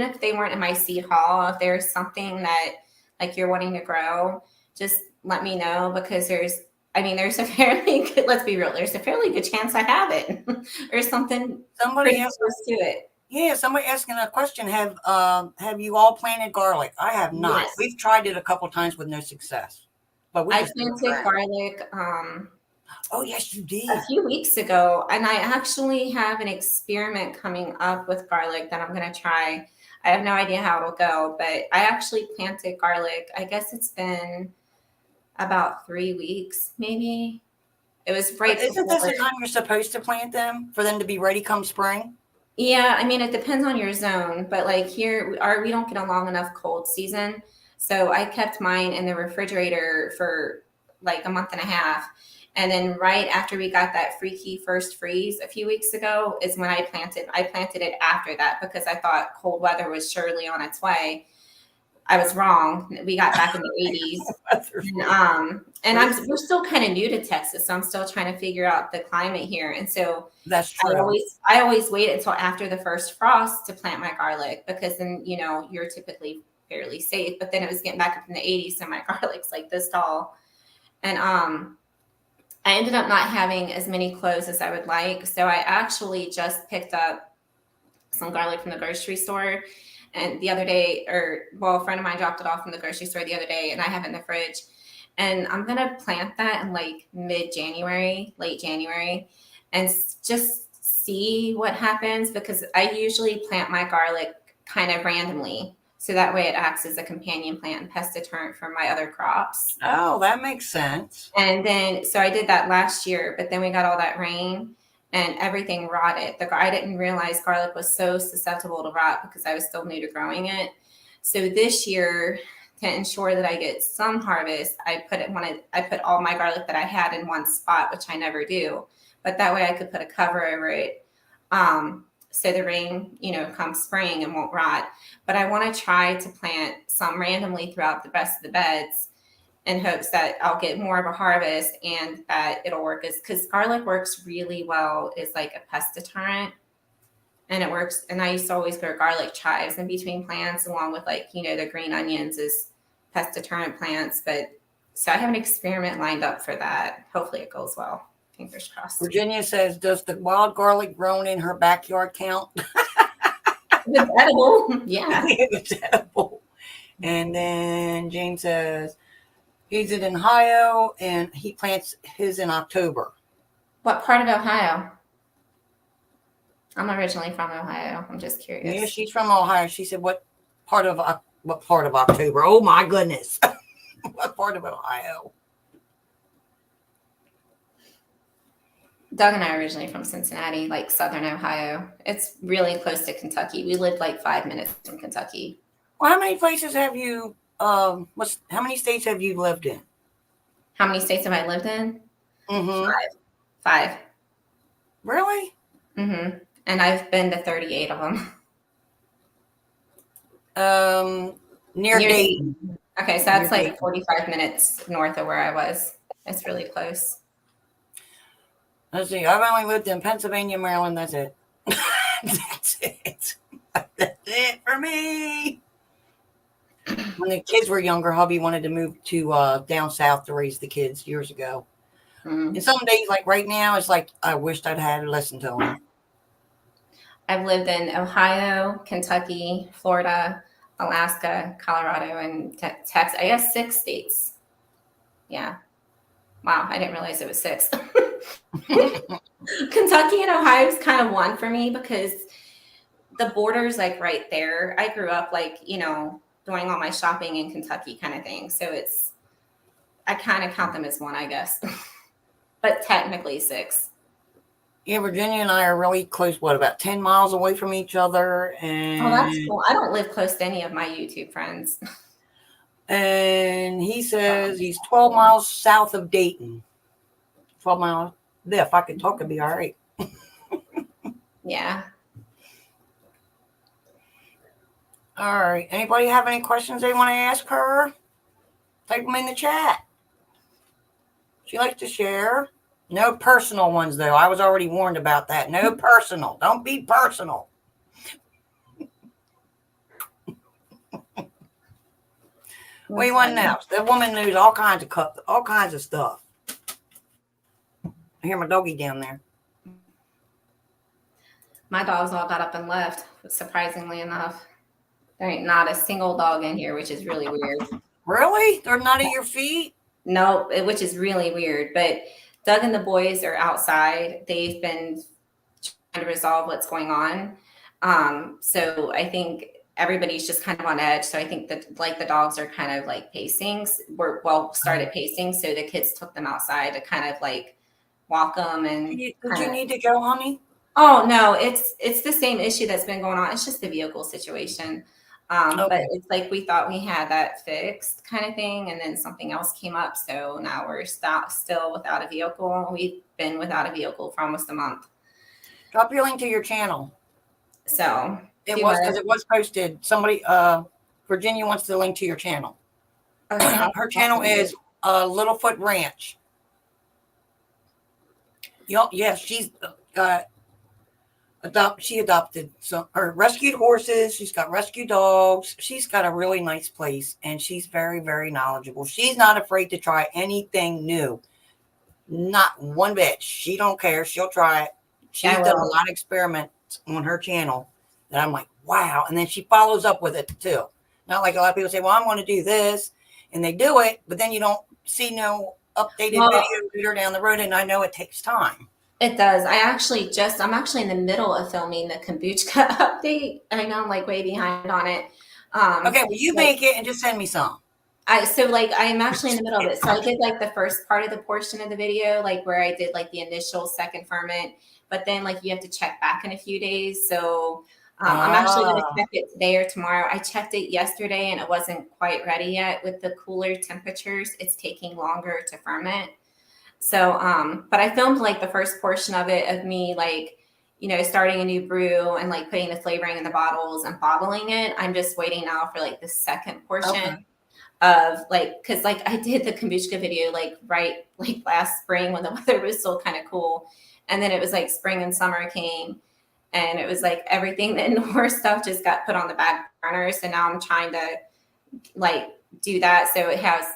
if they weren't in my seed haul, if there's something that like you're wanting to grow, just let me know, because there's a fairly good, let's be real, there's a fairly good chance I have it or something. Somebody else to it. Yeah, somebody asking a question. Have you all planted garlic? I have not. Yes. We've tried it a couple times with no success. But I planted garlic. Oh yes, you did. A few weeks ago, and I actually have an experiment coming up with garlic that I'm going to try. I have no idea how it'll go, but I actually planted garlic. I guess it's been about 3 weeks, maybe. It was right. Isn't this the time you're supposed to plant them for them to be ready come spring? Yeah, I mean, it depends on your zone, but like here, we don't get a long enough cold season. So I kept mine in the refrigerator for like a month and a half. And then right after we got that freaky first freeze a few weeks ago is when I planted it after that, because I thought cold weather was surely on its way. I was wrong. We got back in the 80s. We're still kind of new to Texas, so I'm still trying to figure out the climate here. And so that's true. I always wait until after the first frost to plant my garlic, because then, you know, you're typically fairly safe. But then it was getting back up in the 80s, so my garlic's like this tall. And I ended up not having as many cloves as I would like. So I actually just picked up some garlic from the grocery store. And the other day, a friend of mine dropped it off from the grocery store the other day, and I have it in the fridge. And I'm going to plant that in like mid-January, late January, and just see what happens, because I usually plant my garlic kind of randomly. So that way it acts as a companion plant and pest deterrent for my other crops. Oh, that makes sense. And then, so I did that last year, but then we got all that rain and everything rotted. I didn't realize garlic was so susceptible to rot because I was still new to growing it. So this year, to ensure that I get some harvest, I put all my garlic that I had in one spot, which I never do. But that way I could put a cover over it. So the rain, come spring, and won't rot. But I want to try to plant some randomly throughout the rest of the beds in hopes that I'll get more of a harvest and that it'll work, because garlic works really well as like a pest deterrent. And it works. And I used to always grow garlic chives in between plants, along with the green onions as pest deterrent plants. But so I have an experiment lined up for that. Hopefully it goes well. Fingers crossed. Virginia says, does the wild garlic grown in her backyard count? It's edible. Yeah. It's edible. And then James says, he's in Ohio and he plants his in October. What part of Ohio? I'm originally from Ohio. I'm just curious. Yeah, she's from Ohio. She said, what part of October? Oh my goodness. What part of Ohio? Doug and I are originally from Cincinnati, like Southern Ohio. It's really close to Kentucky. We lived like 5 minutes from Kentucky. Well, how many places have you, how many states have you lived in? How many states have I lived in? Mm-hmm. Five. Really? Mm-hmm. And I've been to 38 of them. Near Dayton. Okay, so that's Near like Dayton. 45 minutes north of where I was. It's really close. Let's see. I've only lived in Pennsylvania, Maryland. That's it. That's it. That's it for me. When the kids were younger, hubby wanted to move to down south to raise the kids years ago. Mm. And some days, like right now, it's like I wished I'd had listened to him. I've lived in Ohio, Kentucky, Florida, Alaska, Colorado, and Texas. I guess 6 states. Yeah. Wow, I didn't realize it was 6. Kentucky and Ohio is kind of one for me because the border's like right there. I grew up like, doing all my shopping in Kentucky kind of thing. So I kind of count them as one, I guess. But technically 6. Yeah, Virginia and I are really close, about 10 miles away from each other. And Oh, that's cool. I don't live close to any of my YouTube friends. And he says he's 12 miles south of Dayton. 12 miles. Yeah, if I could talk, it'd be all right. Yeah. All right. Anybody have any questions they want to ask her? Type them in the chat. She likes to share. No personal ones, though. I was already warned about that. No personal. Don't be personal. What do you want now? The woman knows all kinds of stuff. I hear my doggy down there. My dogs all got up and left, surprisingly enough. There ain't not a single dog in here, which is really weird. Really? They're not at your feet? No, which is really weird. But Doug and the boys are outside. They've been trying to resolve what's going on. So I think everybody's just kind of on edge. So I think that like the dogs are kind of like started pacing. So the kids took them outside to kind of like walk them. And Did you need to go, honey? Oh no, it's the same issue that's been going on. It's just the vehicle situation. Okay. But it's like we thought we had that fixed kind of thing, and then something else came up. So now we're still without a vehicle. We've been without a vehicle for almost a month. Drop your link to your channel. So It was posted. Somebody, Virginia wants the link to your channel. okay. Her channel is Littlefoot Ranch. Yeah, she's got she adopted rescued horses. She's got rescue dogs. She's got a really nice place, and she's very, very knowledgeable. She's not afraid to try anything new. Not one bit. She don't care. She'll try it. She's done a lot of experiments on her channel that I'm like, wow. And then she follows up with it too. Not like a lot of people say, well, I'm going to do this, and they do it, but then you don't see no updated video later down the road, and I know it takes time. It does. I'm actually in the middle of filming the kombucha update. I know I'm like way behind on it. Okay, well, you make it and just send me some. I'm actually in the middle of it. So I did like the first part of the portion of the video, like where I did like the initial second ferment, but then like you have to check back in a few days. So I'm actually going to check it today or tomorrow. I checked it yesterday and it wasn't quite ready yet. With the cooler temperatures, it's taking longer to ferment. So, but I filmed like the first portion of it of me, like, starting a new brew and like putting the flavoring in the bottles and bottling it. I'm just waiting now for like the second portion of like, cause like I did the kombucha video, like last spring when the weather was still kind of cool. And then it was like spring and summer came and it was like everything, the indoor stuff just got put on the back burner. So now I'm trying to like do that. So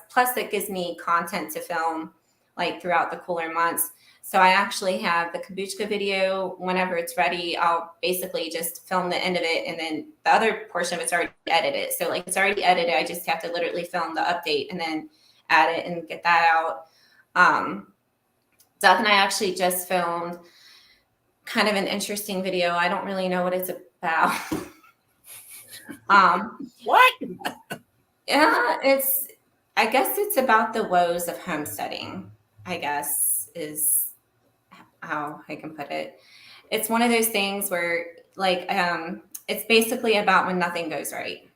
plus it gives me content to film like throughout the cooler months. So I actually have the kombucha video. Whenever it's ready, I'll basically just film the end of it. And then the other portion of it's already edited. So like it's already edited. I just have to literally film the update and then add it and get that out. Doug and I actually just filmed kind of an interesting video. I don't really know what it's about. What? Yeah, I guess it's about the woes of homesteading, I guess is how I can put it. It's one of those things where like it's basically about when nothing goes right,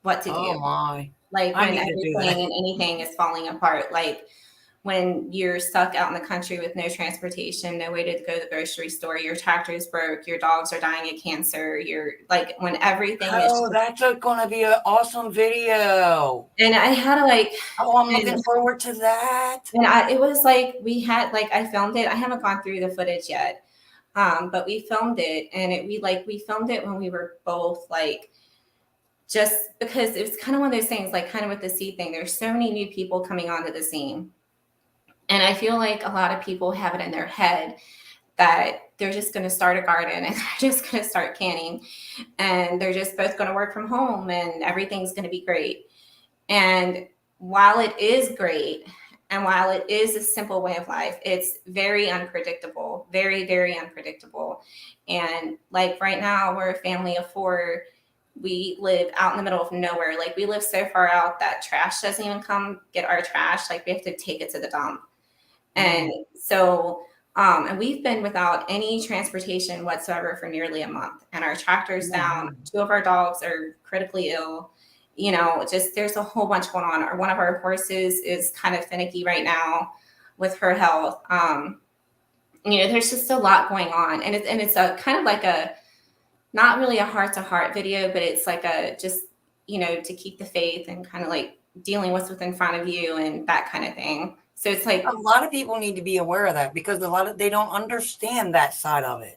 what to do. Oh my. Like I when need to do everything that. and anything is falling apart. Like when you're stuck out in the country with no transportation, no way to go to the grocery store, your tractor's broke, your dogs are dying of cancer, you're like when everything is Oh, that's going to be an awesome video. and I had to like Oh, I'm looking forward to that. and it was like we had like I filmed it. I haven't gone through the footage yet. But we filmed it and we filmed it when we were both like just because it was kind of one of those things, like kind of with the seed thing. There's so many new people coming onto the scene. And I feel like a lot of people have it in their head that they're just going to start a garden and they're just going to start canning and they're just both going to work from home and everything's going to be great. And while it is great and while it is a simple way of life, it's very unpredictable, very, very unpredictable. And like right now, we're a family of 4. We live out in the middle of nowhere. Like we live so far out that trash doesn't even come get our trash. Like we have to take it to the dump. And so, and we've been without any transportation whatsoever for nearly a month. And our tractor's down. 2 of our dogs are critically ill. You know, just there's a whole bunch going on. Or one of our horses is kind of finicky right now with her health. You know, there's just a lot going on. And it's a kind of like a, not really a heart-to-heart video, but it's like a just, you know, to keep the faith and kind of like dealing what's within front of you and that kind of thing. So it's like a lot of people need to be aware of that because they don't understand that side of it.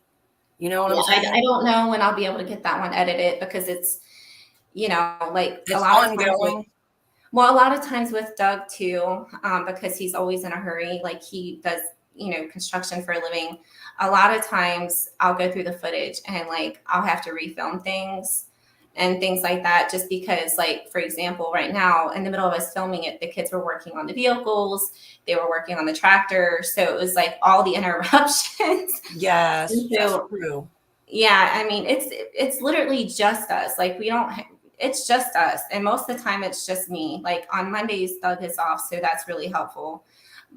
You know what I'm saying? I don't know when I'll be able to get that one edited because it's, you know, like it's a lot of times with Doug too, because he's always in a hurry. Like he does, you know, construction for a living. A lot of times I'll go through the footage and like I'll have to refilm things and things like that just because, like, for example, right now in the middle of us filming it, the kids were working on the vehicles, they were working on the tractor, so it was like all the interruptions. Yes, so, that's true. Yeah, I mean it's literally just us. Like it's just us, and most of the time it's just me. Like on Mondays Doug is off, so that's really helpful,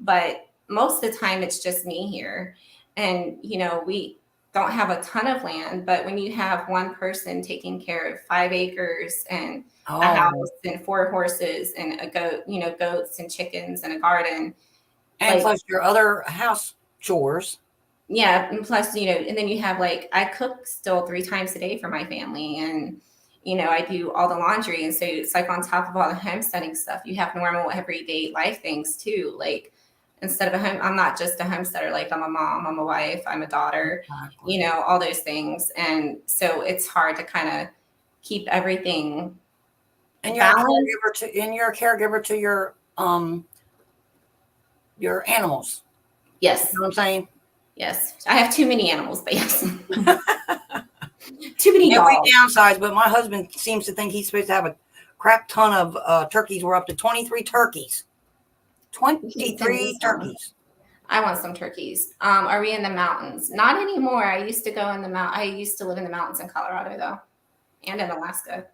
but most of the time it's just me here. And you know, we don't have a ton of land, but when you have one person taking care of 5 acres and a house and 4 horses and a goat, you know, goats and chickens and a garden. And like, plus your other house chores. Yeah. And plus, you know, and then you have like, I cook still 3 times a day for my family and, you know, I do all the laundry. And so it's like on top of all the homesteading stuff, you have normal everyday life things too. Like, instead of I'm not just a homesteader, like I'm a mom, I'm a wife, I'm a daughter, you know, all those things. And so it's hard to kind of keep everything. And you're a caregiver to your animals. Yes. You know what I'm saying? Yes. I have too many animals, but yes. Too many dogs. We downsize, but my husband seems to think he's supposed to have a crap ton of turkeys. We're up to 23 turkeys. 23 turkeys. I want some turkeys. Are we in the mountains? Not anymore. I used to live in the mountains in Colorado though, and in Alaska.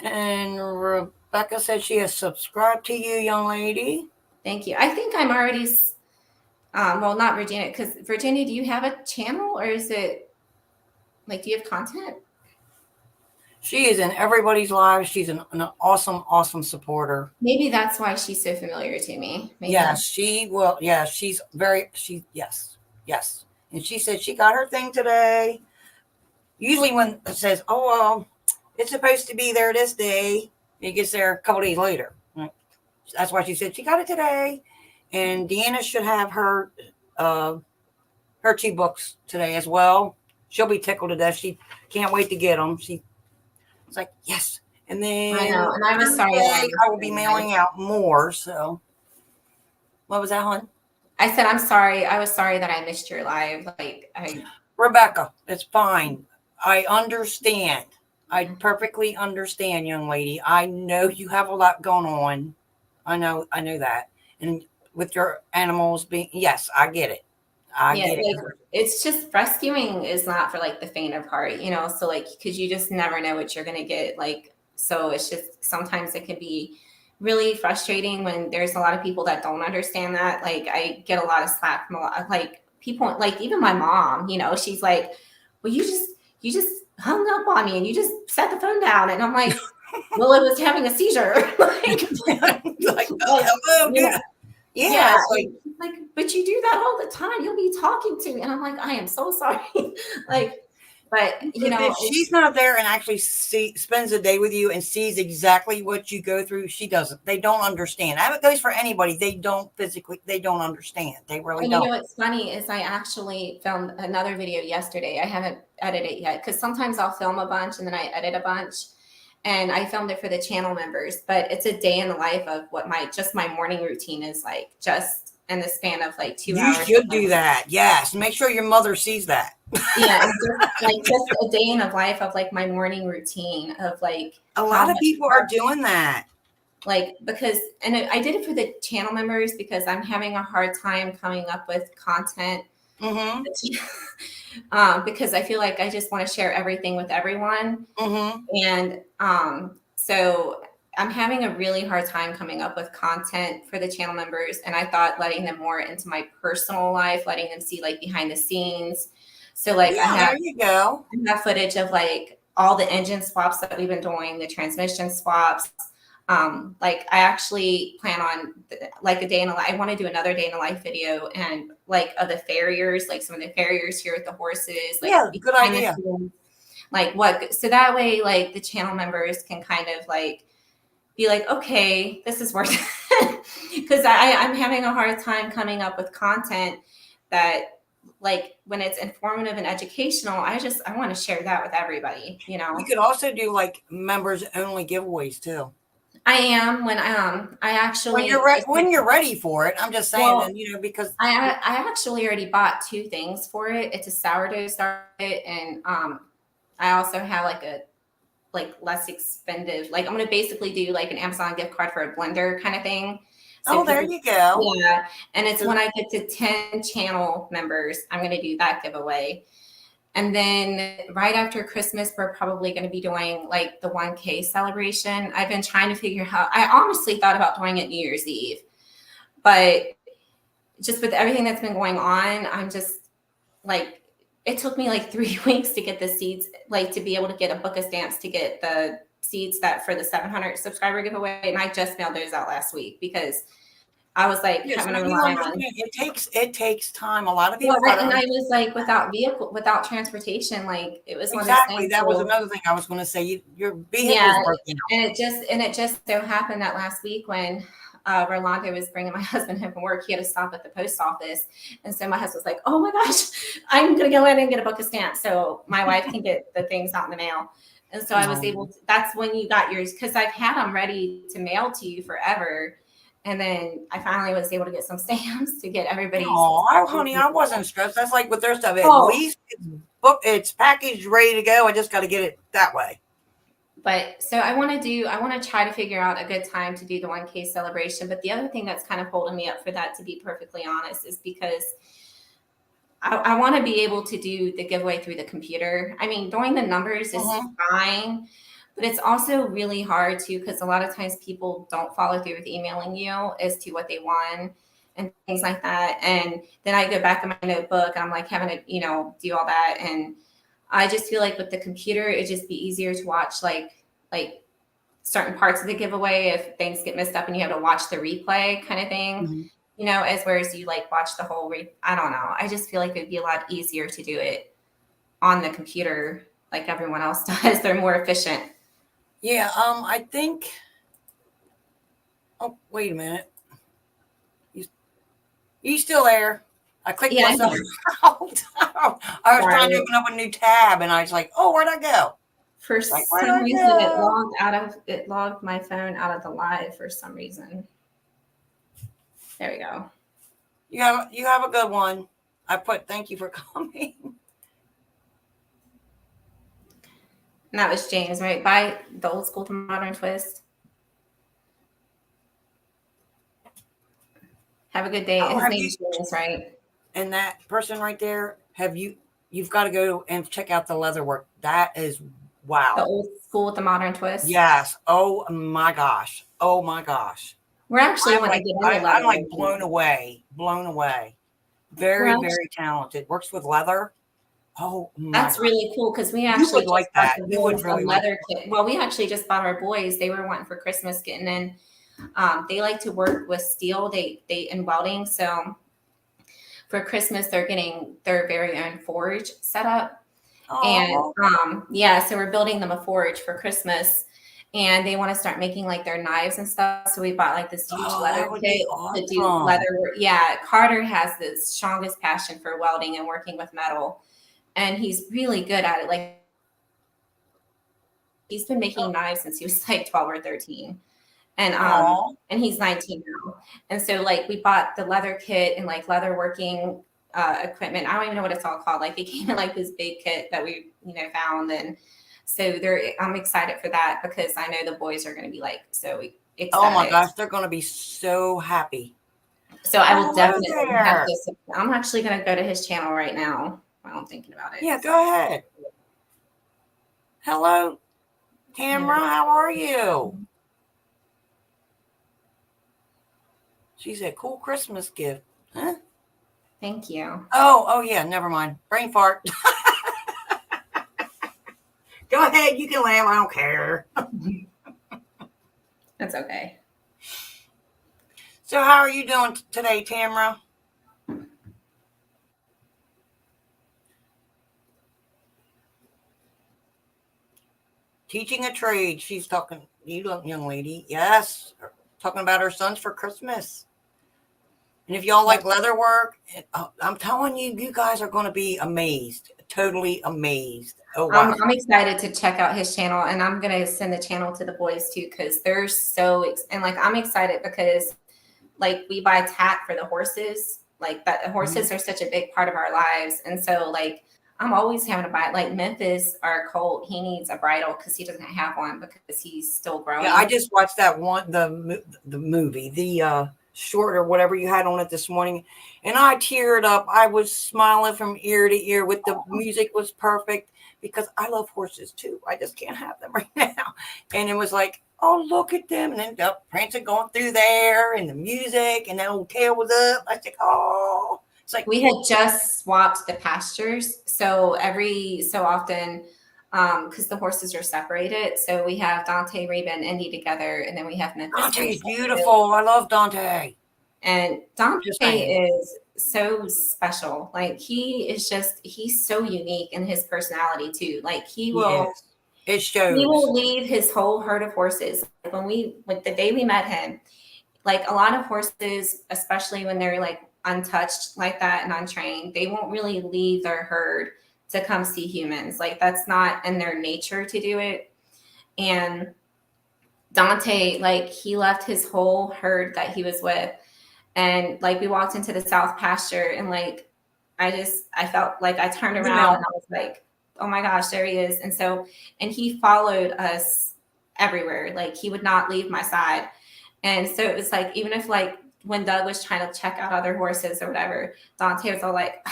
And Rebecca said she has subscribed to you, young lady. Thank you. I think I'm already, well, not Virginia, because Virginia, do you have a channel or is it like, do you have content? She is in everybody's lives. She's an awesome, awesome supporter. Maybe that's why she's so familiar to me. Maybe. Yes, she will. Yeah, yes. And she said she got her thing today. Usually when it says, oh, well, it's supposed to be there this day, it gets there a couple days later. That's why she said she got it today. And Deanna should have her 2 books today as well. She'll be tickled to death. She can't wait to get them. It's like, yes. And then I know. And I was sorry. I will be mailing out more. So what was that, hon? I said, I'm sorry. I was sorry that I missed your live. Rebecca, it's fine. I understand. I perfectly understand, young lady. I know you have a lot going on. I know that. And with your animals being, yes, I get it. I get it. It's just rescuing is not for like the faint of heart, you know? So like, cause you just never know what you're going to get. Like, so it's just, sometimes it can be really frustrating when there's a lot of people that don't understand that. Like I get a lot of slack from a lot of like people, like even my mom, you know, she's like, well, you just hung up on me and you just set the phone down. And I'm like, well, it was having a seizure. Like, hello, yeah. Yeah, it's like, but you do that all the time. You'll be talking to me, and I'm like, I am so sorry. Like, but you know, if she's not there and actually spends a day with you and sees exactly what you go through, she doesn't. They don't understand. It goes for anybody. They don't understand. They really and don't. you know what's funny is I actually filmed another video yesterday. I haven't edited it yet because sometimes I'll film a bunch and then I edit a bunch. And I filmed it for the channel members, but it's a day in the life of what my morning routine is like, just in the span of like 2 hours. You should do that. Yes. Make sure your mother sees that. Yeah. And just a day in the life of like my morning routine of like. A lot of people are doing that. Like, because, and I did it for the channel members because I'm having a hard time coming up with content. Mm-hmm. Because I feel like I just want to share everything with everyone. Mm-hmm. And so I'm having a really hard time coming up with content for the channel members. And I thought letting them more into my personal life, letting them see like behind the scenes. So like there you go. I have footage of like all the engine swaps that we've been doing, the transmission swaps. Like I actually plan on like a day in the life. I want to do another day in the life video and like of the farriers, like some of the farriers here with the horses. Like, yeah, good idea. Like what? So that way, like the channel members can kind of like be like, okay, this is worth it. Because I'm having a hard time coming up with content that like when it's informative and educational, I want to share that with everybody, you know. You could also do like members only giveaways too. I am when I actually when you're ready for it. I'm just saying, Well, and, you know, because I actually already bought 2 things for it. It's a sourdough starter, and I also have like a less expensive. Like I'm gonna basically do like an Amazon gift card for a blender kind of thing. So there you go. Yeah, and it's when I get to 10 channel members, I'm gonna do that giveaway. And then right after Christmas, we're probably going to be doing like the 1K celebration. I've been trying to figure out, I honestly thought about doing it New Year's Eve, but just with everything that's been going on, I'm just like, it took me like 3 weeks to get the seeds, like to be able to get a book of stamps to get the seeds that for the 700 subscriber giveaway. And I just mailed those out last week because I was like having a rely on. It takes time. A lot of people. And I was like, without transportation, like it was exactly. That was another thing I was going to say. Your vehicle was broken out. And it just so happened that last week when Rolando was bringing my husband home from work, he had to stop at the post office, and so my husband was like, "Oh my gosh, I'm going to go in and get a book of stamps so my wife can get the things out in the mail." And so I was able to. That's when you got yours because I've had them ready to mail to you forever. And then I finally was able to get some stamps to get everybody. Oh, honey, I wasn't stressed. That's like with their stuff. At least it's packaged, ready to go. I just got to get it that way. But so I want to try to figure out a good time to do the 1K celebration. But the other thing that's kind of holding me up for that, to be perfectly honest, is because I want to be able to do the giveaway through the computer. I mean, doing the numbers is fine. But it's also really hard too, because a lot of times people don't follow through with emailing you as to what they want and things like that. And then I go back in my notebook and I'm like having to, do all that. And I just feel like with the computer, it'd just be easier to watch like certain parts of the giveaway if things get messed up and you have to watch the replay kind of thing, as whereas you like watch the whole I don't know. I just feel like it'd be a lot easier to do it on the computer like everyone else does. They're more efficient. Yeah, I think. Oh, wait a minute. You still there? I clicked myself out. I was trying to open up a new tab, and I was like, "Oh, where'd I go?" For some reason, it logged my phone out of the live for some reason. There we go. You have a good one. I put thank you for coming. And that was James, right? By the Old School to Modern Twist. Have a good day. His name's James, right? And that person right there, you've got to go and check out the leather work. That is wow. The Old School with the Modern Twist. Yes. Oh my gosh. Oh my gosh. We're actually I'm like blown away. Very, very talented. Works with leather. Oh, that's really cool because we actually like that. You would really leather kit. Well, we actually just bought our boys. They were wanting for Christmas getting in They like to work with steel. They in welding. So for Christmas, they're getting their very own forge set up. And yeah, so we're building them a forge for Christmas, and they want to start making like their knives and stuff. So we bought like this huge leather kit to do leather work. Yeah, Carter has the strongest passion for welding and working with metal, and he's really good at it. Like he's been making knives since he was like 12 or 13. And he's 19 now. And so like we bought the leather kit and like leather working equipment. I don't even know what it's all called. Like it came in like this big kit that we, found. And so I'm excited for that because I know the boys are going to be like so excited. Oh my gosh, they're going to be so happy. So I will definitely have to. I'm actually going to go to his channel right now while I'm thinking about it. Yeah, go ahead. Hello, Tamara. How are you? She said, "Cool Christmas gift." Huh? Thank you. Oh yeah. Never mind. Brain fart. Go ahead. You can laugh. I don't care. That's okay. So, how are you doing today, Tamara? Teaching a trade. She's talking. You young lady. Yes. Talking about her sons for Christmas. And if y'all like leather work, I'm telling you, you guys are going to be amazed. Totally amazed. Oh, wow. I'm excited to check out his channel, and I'm going to send the channel to the boys too, because they're and like, I'm excited because like we buy tack for the horses, like that the horses are such a big part of our lives. And so like, I'm always having to buy, like Memphis, our colt, he needs a bridle because he doesn't have one because he's still growing. Yeah, I just watched that one, the movie, the short or whatever you had on it this morning, and I teared up. I was smiling from ear to ear. With the music was perfect because I love horses too. I just can't have them right now. And it was like, oh, look at them, and then prancing going through there, and the music, and that old tail was up. I was like, oh. It's like we had just swapped the pastures, so every so often, because the horses are separated, so we have Dante, Reba, and Indy together, and then we have Memphis. Dante's beautiful. I love Dante. And Dante is so special. Like he's so unique in his personality too. Like he will. It shows. He will leave his whole herd of horses. Like the day we met him, like a lot of horses, especially when they're like untouched like that and untrained, they won't really leave their herd to come see humans. Like that's not in their nature to do it. And Dante, like he left his whole herd that he was with, and like we walked into the south pasture, and like I felt like I turned around and I was like, oh my gosh, there he is. And he followed us everywhere. Like he would not leave my side. And so it was like, even if like when Doug was trying to check out other horses or whatever, Dante was all like,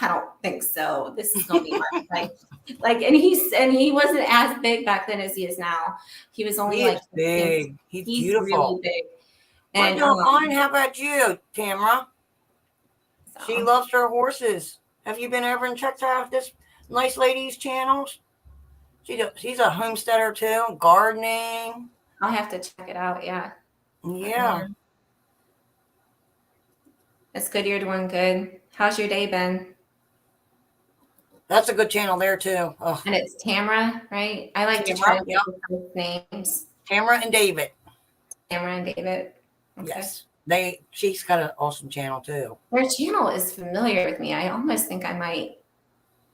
I don't think so. This is gonna be hard. like, and he wasn't as big back then as he is now. He was only like big. He's beautiful, really big. And how about you, Tamara? So. She loves her horses. Have you been over and checked out this nice lady's channels? She's a homesteader too, gardening. I'll have to check it out. Yeah. Yeah. It's good you're doing good. How's your day been? That's a good channel there too. Oh. And it's Tamara, right? I like Tamara, to try to names. Tamara and David. Tamara and David. Okay. Yes. She's got an awesome channel too. Their channel is familiar with me. I almost think I might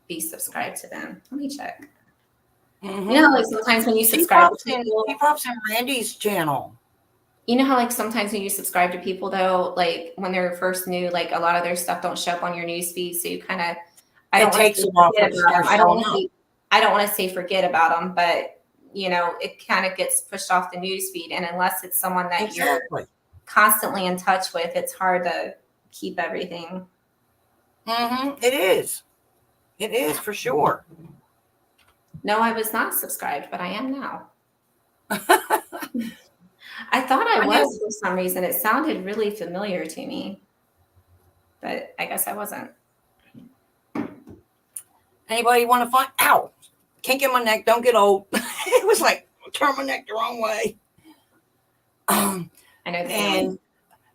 be subscribed to them. Let me check. Mm-hmm. You know, like sometimes when you subscribe to people, he pops in Randy's channel. You know how like sometimes when you subscribe to people though, like when they're first new, like a lot of their stuff don't show up on your news feed, so you kind of I don't want to say forget about them, but you know it kind of gets pushed off the news feed, and unless it's someone that you're constantly in touch with, it's hard to keep everything. It is for sure. No, I was not subscribed, but I am now. I thought I was for some reason. It sounded really familiar to me, but I guess I wasn't. Anybody want to find? Ow! Kink in my neck. Don't get old. It was like turn my neck the wrong way. And I know that.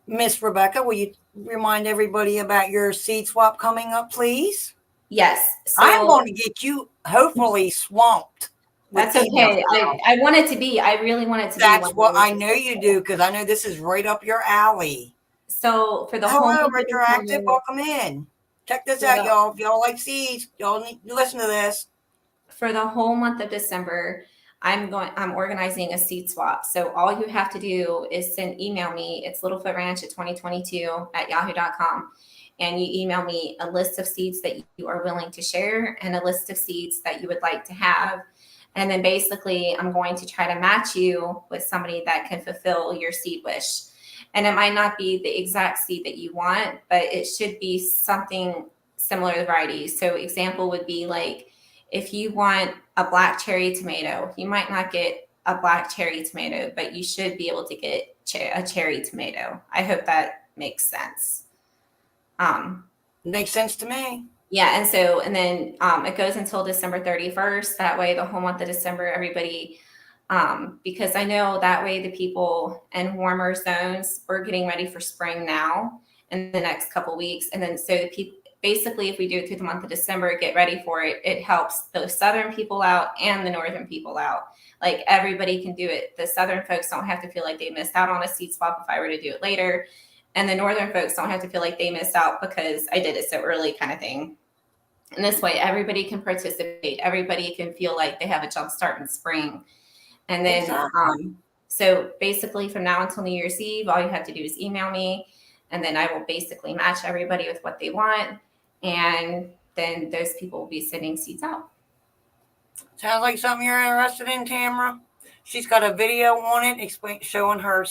Miss Rebecca, will you remind everybody about your seed swap coming up, please? Yes. I'm So going to get you hopefully swamped with that's emails. okay. I want it to be. I really want it to be. That's what I know you do, because I know this is right up your alley. So for the Hello, whole Retroactive. Welcome in. Check this out, y'all. If y'all like seeds, y'all need to listen to this. for the whole month of December, I'm organizing a seed swap. So all you have to do is email me. It's littlefootranchat2022@yahoo.com. And you email me a list of seeds that you are willing to share and a list of seeds that you would like to have. And then basically I'm going to try to match you with somebody that can fulfill your seed wish. And it might not be the exact seed that you want, but it should be something similar to varieties. So example would be like, if you want a black cherry tomato, you might not get a black cherry tomato, but you should be able to get a cherry tomato. I hope that makes sense. Makes sense to me. Yeah, and then it goes until December 31st. That way, the whole month of December, everybody, because I know that way the people in warmer zones, we're getting ready for spring now in the next couple weeks, and then so the people. Basically, if we do it through the month of December, get ready for it. It helps the southern people out and the northern people out. Like everybody can do it. The southern folks don't have to feel like they missed out on a seed swap if I were to do it later. And the northern folks don't have to feel like they missed out because I did it so early kind of thing. And this way, everybody can participate. Everybody can feel like they have a jump start in spring. And then, so basically from now until New Year's Eve, all you have to do is email me. And then I will basically match everybody with what they want. And then those people will be sending seeds out. Sounds like something you're interested in, Tamara. She's got a video on it showing her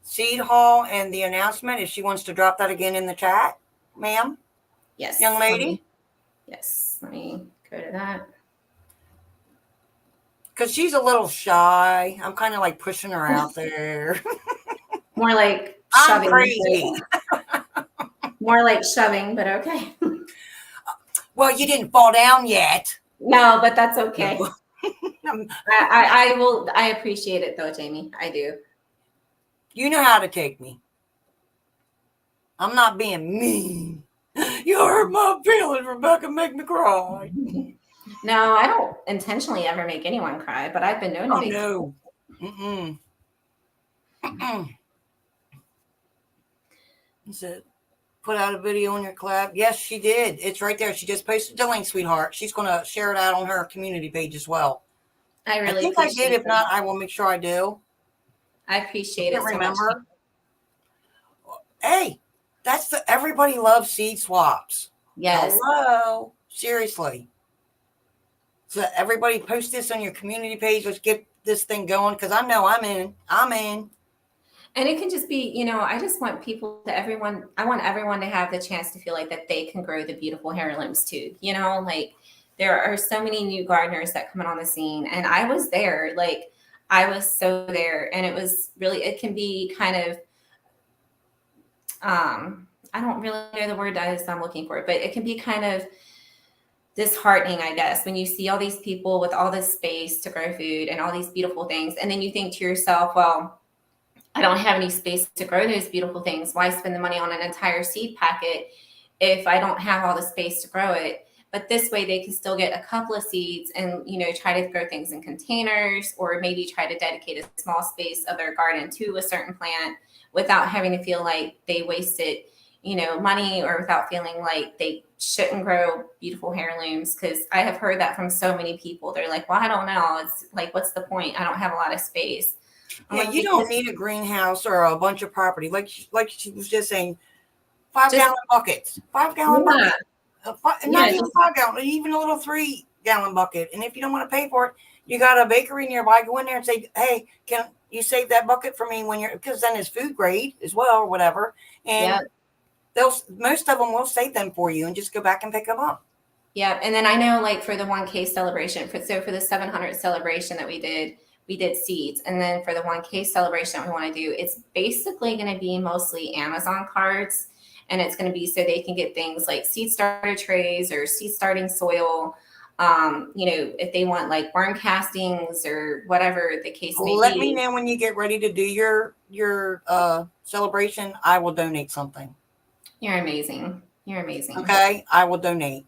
seed haul and the announcement. If she wants to drop that again in the chat, ma'am. Yes. Young lady. Let me go to that. Because she's a little shy. I'm kind of like pushing her out there. More like I'm shoving. crazy. More like shoving, but okay. Well, you didn't fall down yet. No, but that's okay. I appreciate it though, Jamie. I do. You know how to take me. I'm not being mean. You hurt my feelings, Rebecca. Make me cry. No, I don't intentionally ever make anyone cry, but I've been known to make. No. Is it? Put out a video on your collab? Yes, she did. It's right there. She just posted the link, sweetheart. She's going to share it out on her community page as well. I think I did. If not, I will make sure I do. I appreciate it. Remember? Hey, that's everybody loves seed swaps. Yes. Hello. Seriously. So everybody post this on your community page. Let's get this thing going because I know I'm in. And it can just be, I just want I want everyone to have the chance to feel like that they can grow the beautiful heirlooms too. Like there are so many new gardeners that come in on the scene. And I was there, like I was so there. And it was really, it can be kind of, I don't really know the word that I'm looking for, but it can be kind of disheartening, I guess, when you see all these people with all this space to grow food and all these beautiful things. And then you think to yourself, well, I don't have any space to grow those beautiful things. Why spend the money on an entire seed packet if I don't have all the space to grow it? But this way they can still get a couple of seeds and, try to grow things in containers or maybe try to dedicate a small space of their garden to a certain plant without having to feel like they wasted, money or without feeling like they shouldn't grow beautiful heirlooms. Because I have heard that from so many people. They're like, well, I don't know. It's like, what's the point? I don't have a lot of space. Yeah, you don't need a greenhouse or a bunch of property. Like she was just saying, 5-gallon buckets. 5-gallon buckets. Not even 5-gallon, even a little 3-gallon bucket. And if you don't want to pay for it, you got a bakery nearby. Go in there and say, hey, can you save that bucket for me because then it's food grade as well or whatever. And most of them will save them for you and just go back and pick them up. Yeah. And then I know like for the 1K celebration, for the 700 celebration that we did seeds. And then for the 1K celebration we want to do, it's basically going to be mostly Amazon cards. And it's going to be so they can get things like seed starter trays or seed starting soil. If they want like burn castings or whatever the case may Let be. me know when you get ready to do your celebration. I will donate something. You're amazing. You're amazing. Okay, I will donate.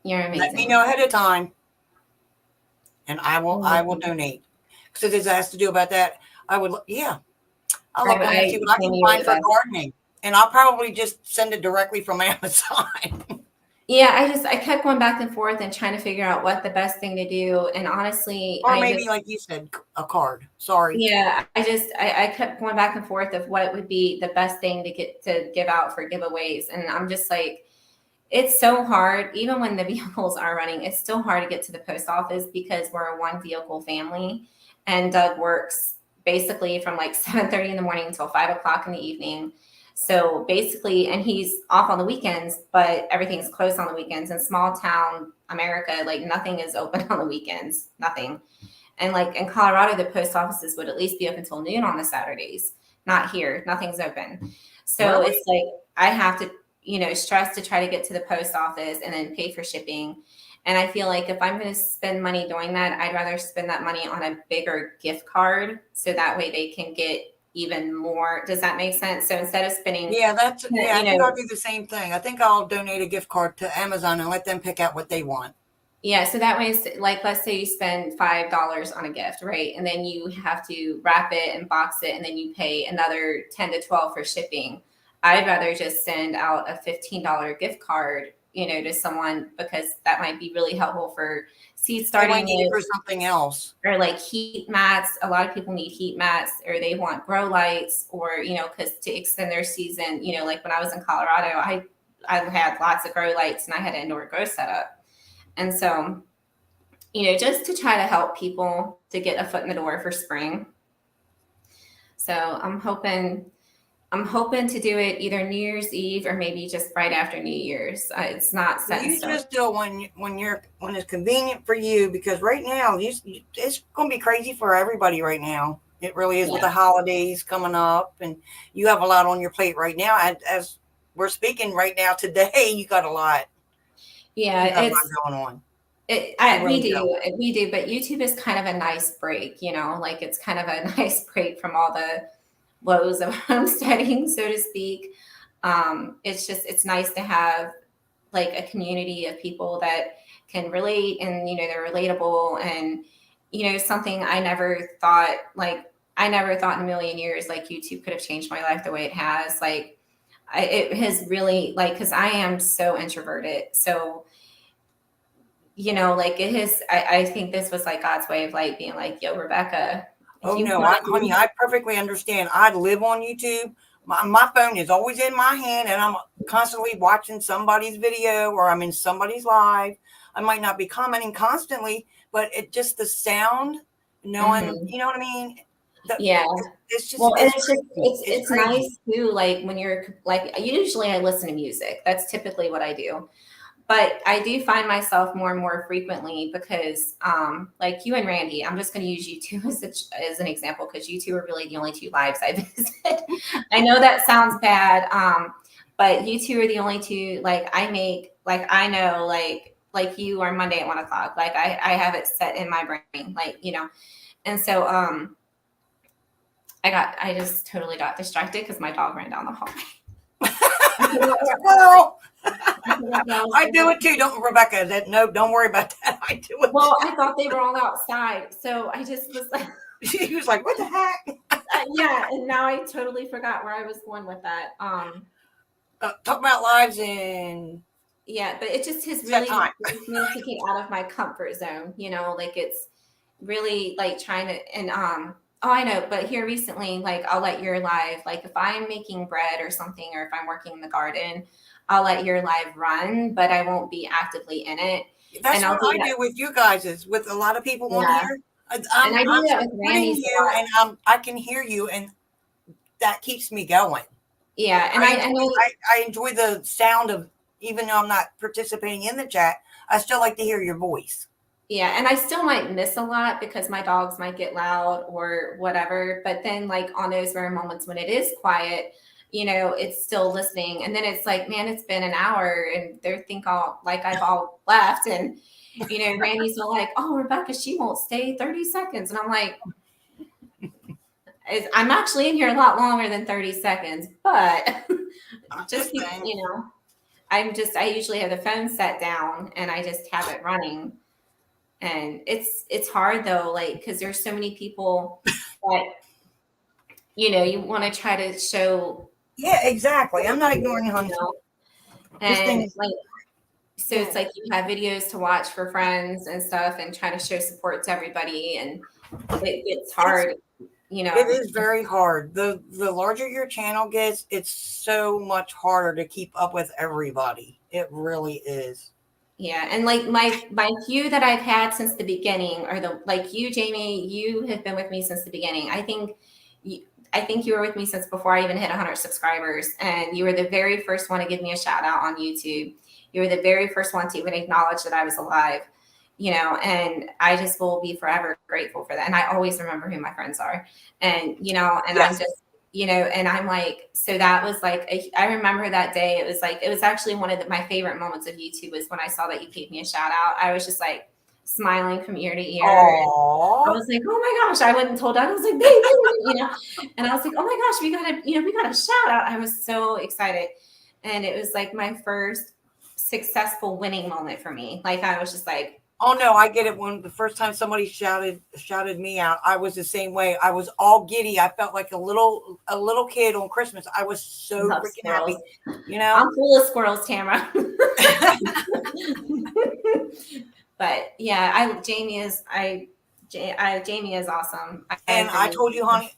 You're amazing. Let me know ahead of time, and I will donate. Because it has to do about that. I'll look around and see what I can find for gardening, and I'll probably just send it directly from Amazon. Yeah, I kept going back and forth and trying to figure out what the best thing to do. And honestly, Or maybe like you said, a card. Sorry. Yeah, I kept going back and forth of what would be the best thing to give out for giveaways. And I'm just like, it's so hard. Even when the vehicles are running, it's still hard to get to the post office because we're a one vehicle family. And Doug works basically from like 7:30 in the morning until 5 o'clock in the evening. So basically, and he's off on the weekends, but everything's closed on the weekends. In small town America, like nothing is open on the weekends, nothing. And like in Colorado, the post offices would at least be open until noon on the Saturdays. Not here, nothing's open. So It's like I have to, stress to try to get to the post office and then pay for shipping. And I feel like if I'm going to spend money doing that, I'd rather spend that money on a bigger gift card so that way they can get even more. Does that make sense? So instead of spending, I think I'll do the same thing. I think I'll donate a gift card to Amazon and let them pick out what they want. Yeah, so that way, like, let's say you spend $5 on a gift, right? And then you have to wrap it and box it, and then you pay another 10 to 12 for shipping. I'd rather just send out a $15 gift card, to someone because that might be really helpful for seed starting. They might need it for something else. Or like heat mats. A lot of people need heat mats, or they want grow lights, or, because to extend their season, like when I was in Colorado, I had lots of grow lights and I had an indoor grow setup. And so, just to try to help people to get a foot in the door for spring. So I'm hoping to do it either New Year's Eve or maybe just right after New Year's. It's not set in stone. Just do it when it's convenient for you, because right now it's going to be crazy for everybody right now. It really is with the holidays coming up, and you have a lot on your plate right now. As we're speaking right now today, you got a lot. Yeah, it's going on. We do, but YouTube is kind of a nice break, like it's kind of a nice break from all the woes of homesteading, so to speak. It's nice to have like a community of people that can relate, and they're relatable, and something I never thought in a million years like YouTube could have changed my life the way it has. Like it has really, like, because I am so introverted, so it has. I think this was like God's way of like being like, yo, Rebecca. Honey, I perfectly understand. I live on YouTube. My phone is always in my hand, and I'm constantly watching somebody's video, or I'm in somebody's live. I might not be commenting constantly, but the sound, knowing, you know what I mean? It's just, it's nice too. Like when you're like, usually I listen to music. That's typically what I do. But I do find myself more and more frequently because like you and Randy, I'm just going to use you two as an example, because you two are really the only two lives I visit. I know that sounds bad, but you two are the only two, like I make, like I know, like you are Monday at 1 o'clock. Like I have it set in my brain, like, and so I just totally got distracted because my dog ran down the hallway. Squirrel. I do it too. Rebecca, don't worry about that. I do it. Well, I thought they were all outside, so I just was like, she was like, what the heck? Yeah, and now I totally forgot where I was going with that. Talk about lives in. Yeah, but it just has really forced me to get out of my comfort zone. Like it's really like trying to, and oh, I know, but here recently, like I'll let your live, like if I'm making bread or something, or if I'm working in the garden, I'll let your live run, but I won't be actively in it. That's what I do with you guys, is with a lot of people on here. And I do that with Randy. And I can hear you, and that keeps me going. Yeah, and I enjoy the sound of, even though I'm not participating in the chat, I still like to hear your voice. Yeah, and I still might miss a lot because my dogs might get loud or whatever. But then, like on those rare moments when it is quiet, it's still listening. And then it's like, man, it's been an hour, and they think I've all left, and Randy's all like, oh, Rebecca, she won't stay 30 seconds. And I'm like, I'm actually in here a lot longer than 30 seconds, but just, saying. I usually have the phone set down and I just have it running. And it's hard though, like, because there's so many people that, you want to try to show. Yeah, exactly. I'm not ignoring you, honey. This thing And is- like, so it's like you have videos to watch for friends and stuff and try to show support to everybody. And it's hard, It is very hard. The larger your channel gets, it's so much harder to keep up with everybody. It really is. Yeah, and like my few that I've had since the beginning are like you, Jamie. You have been with me since the beginning. I think you were with me since before I even hit 100 subscribers, and you were the very first one to give me a shout out on YouTube. You were the very first one to even acknowledge that I was alive, and I just will be forever grateful for that. And I always remember who my friends are, and and Yes. I'm just. And I'm like, so that was like, I remember that day. It was actually one of my favorite moments of YouTube was when I saw that you gave me a shout out. I was just like smiling from ear to ear. Aww. I was like, oh my gosh, I went and told Doug, I was like, baby, and I was like, oh my gosh, we got a shout out. I was so excited. And it was like my first successful winning moment for me. Like, I was just like, oh no, I get it. When the first time somebody shouted me out, I was the same way. I was all giddy. I felt like a little kid on Christmas. I was so freaking happy. I'm full of squirrels, Tamara. But yeah, Jamie is awesome. And I told you, honey,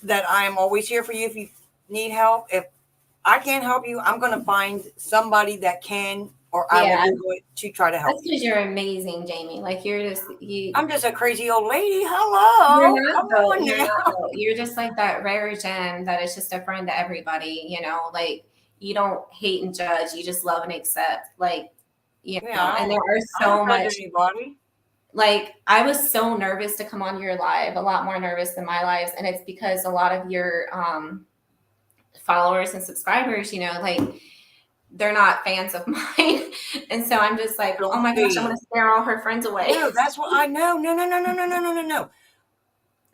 that I am always here for you if you need help. If I can't help you, I'm going to find somebody that can, or I will do it to try to help. That's because you're amazing, Jamie. Like, I'm just a crazy old lady. Hello. You're just like that rare gem that is just a friend to everybody. Like, you don't hate and judge. You just love and accept. Like, and there are so much. Like, I was so nervous to come on your live, a lot more nervous than my lives. And it's because a lot of your followers and subscribers, like, they're not fans of mine. And so I'm just like, oh my gosh, I'm going to scare all her friends away. No, that's what I know. No.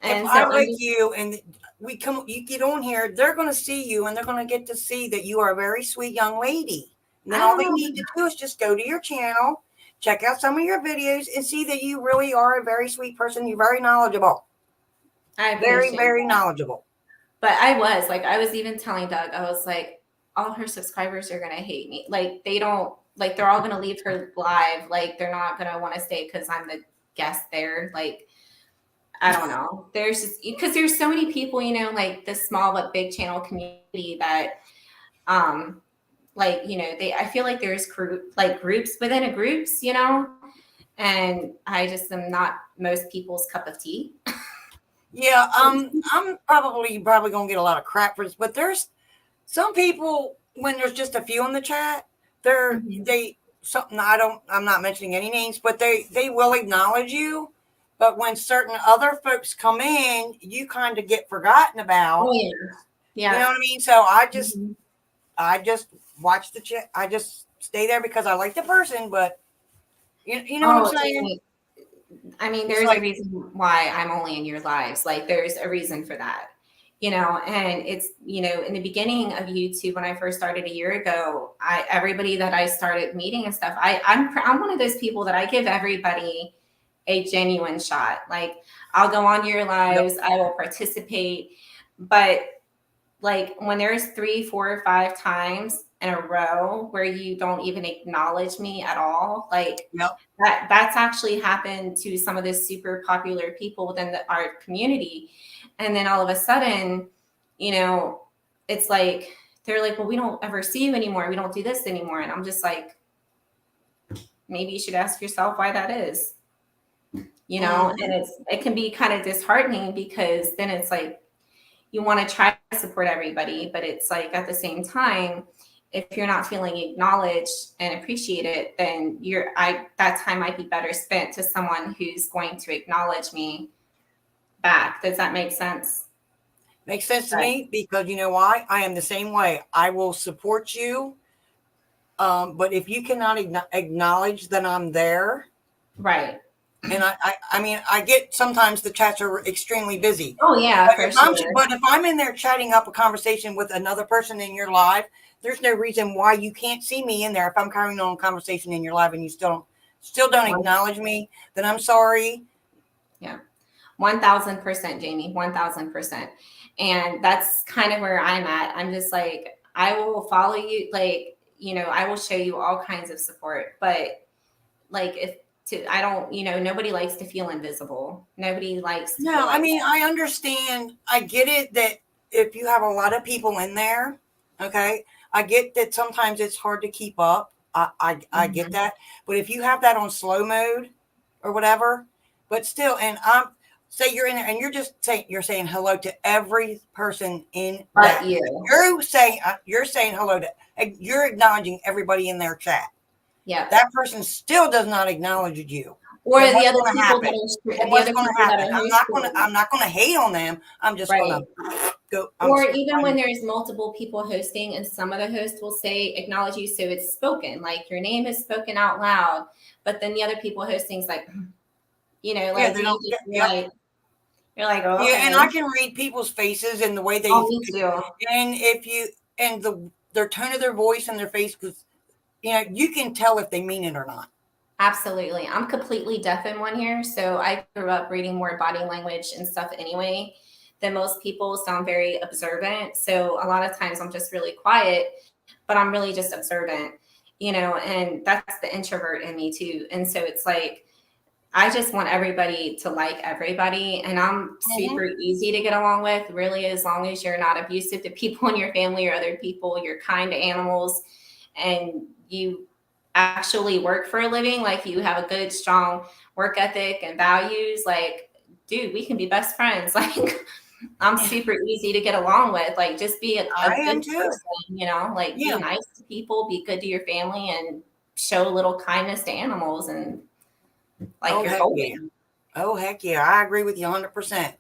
And if I like you and you get on here, they're going to see you and they're going to get to see that you are a very sweet young lady. And then all they need to do is just go to your channel, check out some of your videos, and see that you really are a very sweet person. You're very knowledgeable. Very, very knowledgeable. But I was even telling Doug, I was like, all her subscribers are going to hate me. Like, they're all going to leave her live. Like, they're not going to want to stay because I'm the guest there. Like, I don't know. There's just, because there's so many people, like the small but big channel community that, I feel like there's groups within a groups, and I just am not most people's cup of tea. Yeah, I'm probably gonna get a lot of crap for this, but there's some people, when there's just a few in the chat, I'm not mentioning any names, but they will acknowledge you. But when certain other folks come in, you kind of get forgotten about. Oh, yeah. You know what I mean? So I just watch the chat. I just stay there because I like the person, but you know what I'm saying? I mean, there's a reason why I'm only in your lives. Like, there's a reason for that, and it's, in the beginning of YouTube, when I first started a year ago, everybody that I started meeting and stuff, I'm one of those people that I give everybody a genuine shot. Like, I'll go on your lives, I will participate, but like, when there's 3, 4, or 5 times in a row where you don't even acknowledge me at all, like, that's actually happened to some of the super popular people within our community. And then all of a sudden, it's like, they're like, well, we don't ever see you anymore. We don't do this anymore. And I'm just like, maybe you should ask yourself why that is, and it can be kind of disheartening, because then it's like, you want to try to support everybody, but it's like, at the same time, if you're not feeling acknowledged and appreciated, then that time might be better spent to someone who's going to acknowledge me back. Does that make sense? Makes sense to me, because you know why? I am the same way. I will support you But if you cannot acknowledge that I'm there, Right. and I mean, I get sometimes the chats are extremely busy. Oh yeah, But for if I'm in there chatting up a conversation with another person in your live, there's no reason why you can't see me in there. If I'm carrying on a conversation in your live and you still don't acknowledge me, then I'm sorry. Yeah. 1000%, Jamie, 1000%. And that's kind of where I'm at. I'm just like, I will follow you. Like, I will show you all kinds of support, but like I don't, nobody likes to feel invisible. Nobody likes to No, feel like I mean, I understand. I get it that if you have a lot of people in there, okay, I get that sometimes it's hard to keep up. I get that. But if you have that on slow mode or whatever, but still, and I'm say you're in there and you're saying hello to every person in but that. you. You're saying hello to, you're acknowledging everybody in their chat. Yeah. That person still does not acknowledge you. Or then the what's other gonna people happen? that are And the what's other going to people that happen? are I'm not going to hate on them. I'm just Right. going to go. Or even when there's multiple people hosting and some of the hosts will say acknowledge you, so it's spoken, like your name is spoken out loud, but then the other people hosting's like, like, they don't you're like, oh, okay. Yeah, and I can read people's faces and the way they. Oh, me too. And if you their tone of their voice and their face, because you can tell if they mean it or not. Absolutely. I'm completely deaf in one ear, so I grew up reading more body language and stuff anyway than most people. So I'm very observant. So a lot of times I'm just really quiet, but I'm really just observant, and that's the introvert in me too. And so it's like, I just want everybody to like everybody, and I'm super easy to get along with, really, as long as you're not abusive to people in your family or other people, you're kind to animals, and you actually work for a living, like you have a good, strong work ethic and values, like, dude, we can be best friends. Like, I'm super easy to get along with. Like, just be a good person, like be nice to people, be good to your family, and show a little kindness to animals, and like you're golden. Oh heck yeah, I agree with you 100%.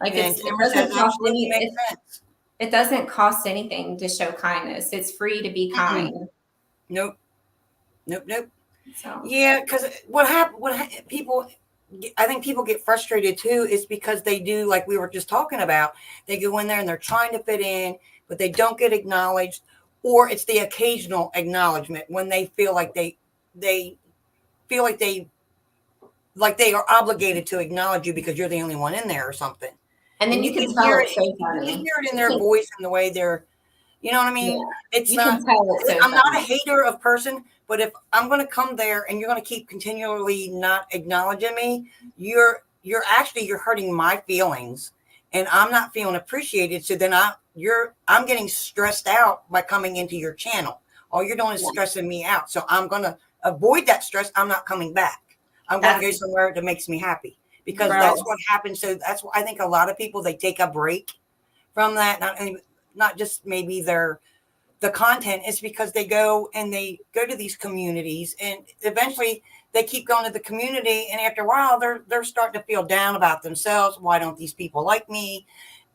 Like it doesn't cost anything to show kindness. It's free to be kind. Nope. So. Yeah, because I think people get frustrated too, is because they do, like we were just talking about, they go in there and they're trying to fit in, but they don't get acknowledged, or it's the occasional acknowledgement when they feel like they feel like they are obligated to acknowledge you because you're the only one in there or something. And then you can tell it's so funny. You can hear it in their voice and the way they're, you know what I mean? Yeah. It's not. I'm not a hater of person, but if I'm going to come there and you're going to keep continually not acknowledging me, you're hurting my feelings, and I'm not feeling appreciated. So then I'm getting stressed out by coming into your channel. All you're doing is stressing me out. So I'm going to avoid that stress. I'm not coming back. I'm going to go somewhere that makes me happy, because that's what happens. So that's why I think a lot of people, they take a break from that. Not just maybe the content, is because they go to these communities, and eventually they keep going to the community, and after a while they're starting to feel down about themselves. Why don't these people like me?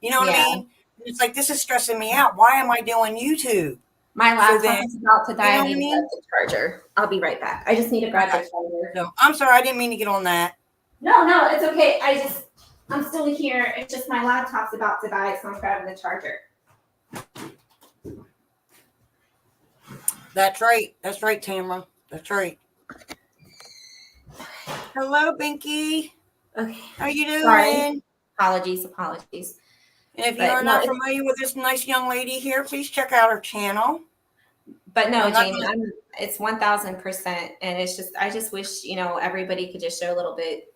You know what I mean? It's like, this is stressing me out. Why am I doing YouTube? My laptop is about to die. You know I need the charger. I'll be right back. I just need to grab the charger. No, I'm sorry, I didn't mean to get on that. No, it's okay. I'm still here. It's just my laptop's about to die, so I'm grabbing the charger. That's right, Tamara. That's right. Hello, Binky. Okay. How you doing? Sorry. Apologies. And if you are not familiar with this nice young lady here, please check out her channel. But no, Jamie, it's 1000%. And it's just, I just wish, everybody could just show a little bit,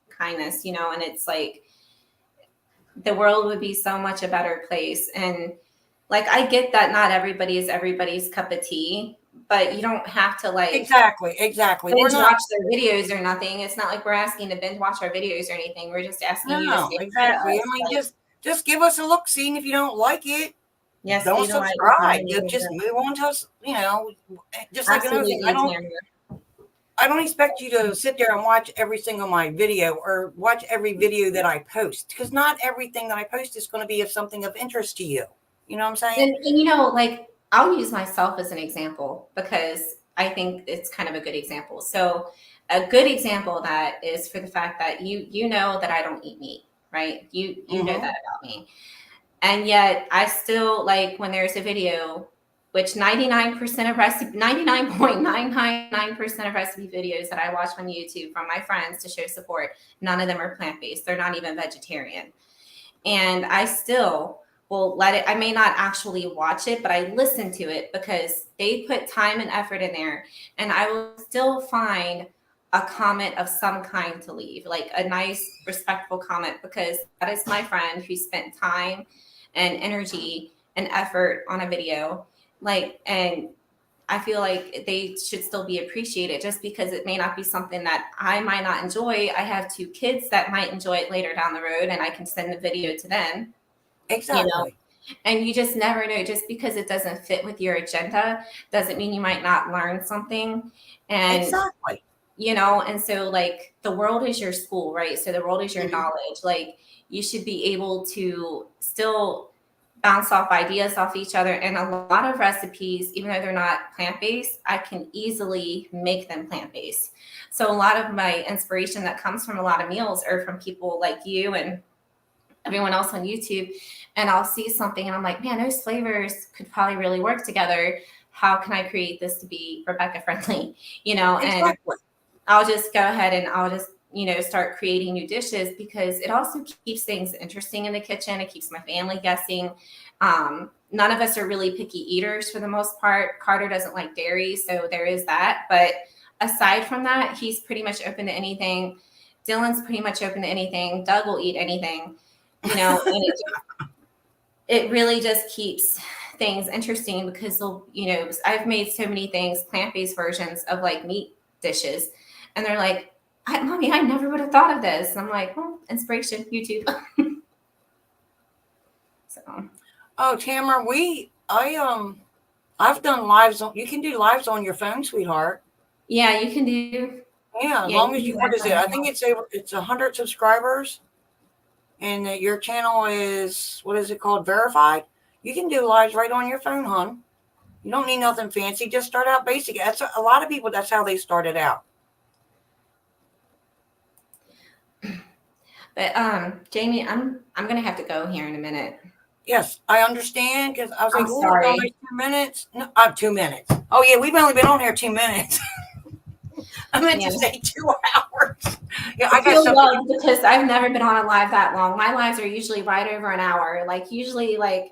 kindness, and it's like, the world would be so much a better place. And like, I get that not everybody is everybody's cup of tea, but you don't have to Exactly. Binge watch their videos or nothing. It's not like we're asking to binge watch our videos or anything. We're just asking you to stay exactly. I mean, just give us a look, see, and if you don't like it, don't subscribe. Just move on to us, just like another thing. I don't expect you to sit there and watch every single my video or watch every video that I post, because not everything that I post is going to be of something of interest to you. You know what I'm saying? And I'll use myself as an example because I think it's kind of a good example. So a good example of that is for the fact that you know that I don't eat meat, right? You know that about me. And yet I still, like, when there's a video, which 99% of recipe, 99.999% of recipe videos that I watch on YouTube from my friends to show support, none of them are plant-based. They're not even vegetarian. And I still will let it, I may not actually watch it, but I listen to it because they put time and effort in there. And I will still find a comment of some kind to leave, like a nice, respectful comment, because that is my friend who spent time and energy and effort on a video. Like, and I feel like they should still be appreciated just because it may not be something that I might not enjoy. I have 2 kids that might enjoy it later down the road, and I can send the video to them. Exactly. You know? And you just never know. Just because it doesn't fit with your agenda doesn't mean you might not learn something. And Exactly. you know, and so, like, the world is your school, right? So the world is your knowledge. Like, you should be able to still bounce off ideas off each other. And a lot of recipes, even though they're not plant-based, I can easily make them plant-based. So a lot of my inspiration that comes from a lot of meals are from people like you and everyone else on YouTube. And I'll see something and I'm like, man, those flavors could probably really work together. How can I create this to be Rebecca friendly? You know, and Exactly. I'll just go ahead and I'll just, you know, start creating new dishes because it also keeps things interesting in the kitchen. It keeps my family guessing. None of us are really picky eaters for the most part. Carter doesn't like dairy, so there is that. But aside from that, he's pretty much open to anything. Dylan's pretty much open to anything. Doug will eat anything, you know, and it really just keeps things interesting because they'll, you know, I've made so many things, plant-based versions of like meat dishes, and they're like, Mommy, I never would have thought of this. And I'm like, well, inspiration, YouTube. So. Oh, Tamara, I've done lives on. You can do lives on your phone, sweetheart. Yeah, you can do. Yeah, as Yeah, long you as can you. do What that is it? I think it's 100 subscribers, and your channel is, what is it called? Verified. You can do lives right on your phone, hon. You don't need nothing fancy. Just start out basic. That's a lot of people. That's how they started out. But Jamie, I'm gonna have to go here in a minute. Yes, I understand because I was I'm like, oh, sorry. only 2 minutes. No, 2 minutes. Oh yeah, we've only been on here 2 minutes. I meant to say 2 hours. Yeah, I got feel something. loved because I've never been on a live that long. My lives are usually right over an hour. Like usually like,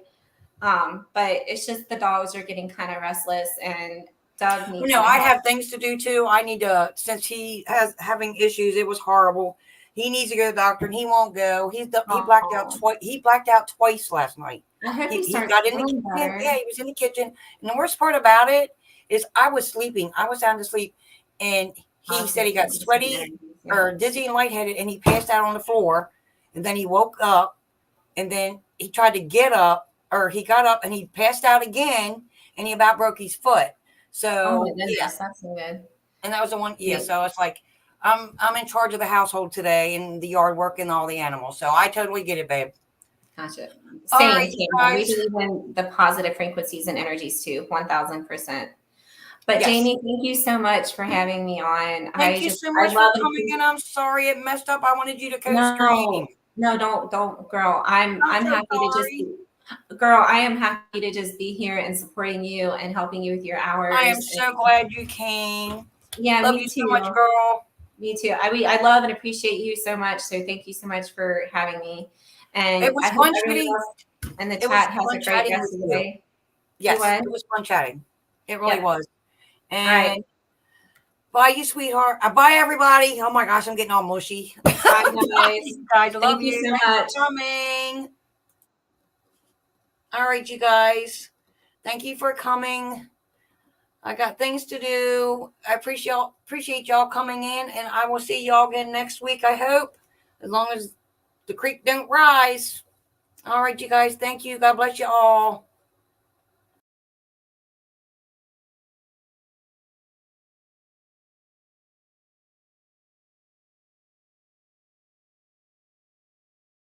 but it's just the dogs are getting kind of restless and Doug needs. No, I have things to do too. I need to, since he has having issues. It was horrible. He needs to go to the doctor and he won't go. He blacked out twice. He blacked out twice last night. I hope he starts got in the feeling kitchen. better. Yeah, he was in the kitchen. And the worst part about it is I was sleeping. I was sound asleep. And he said he got sweaty or dizzy and lightheaded and he passed out on the floor. And then he woke up and then he tried to get up, or he got up and he passed out again and he about broke his foot. So yeah, that's no good. And that was the one. Yeah. So it's like, I'm in charge of the household today and the yard work and all the animals. So I totally get it, babe. Gotcha. All Same. right, you guys. We believe in the positive frequencies and energies too, 1000%. But Yes. Jamie, thank you so much for having me on. Thank you so much for coming in. I'm sorry it messed up. I wanted you to co-stream. No, don't, girl. I'm so happy sorry. I am happy to just be here and supporting you and helping you with your hours. I am so glad you came. Yeah, Love me you too. so much, girl. Me too. I love and appreciate you so much. So thank you so much for having me. And It was I hope fun everyone chatting. else in the It chat was has fun a great chatting rest of the with you. day. Yes, what? it was fun chatting. It really Yeah. was. And All right. bye, you sweetheart. Bye, everybody. Oh my gosh, I'm getting all mushy. Bye, guys. Guys, I love Thank you so Thanks much. for coming. All right, you guys. Thank you for coming. I got things to do. I appreciate y'all coming in, and I will see y'all again next week, I hope, as long as the creek don't rise. All right, you guys. Thank you. God bless you all.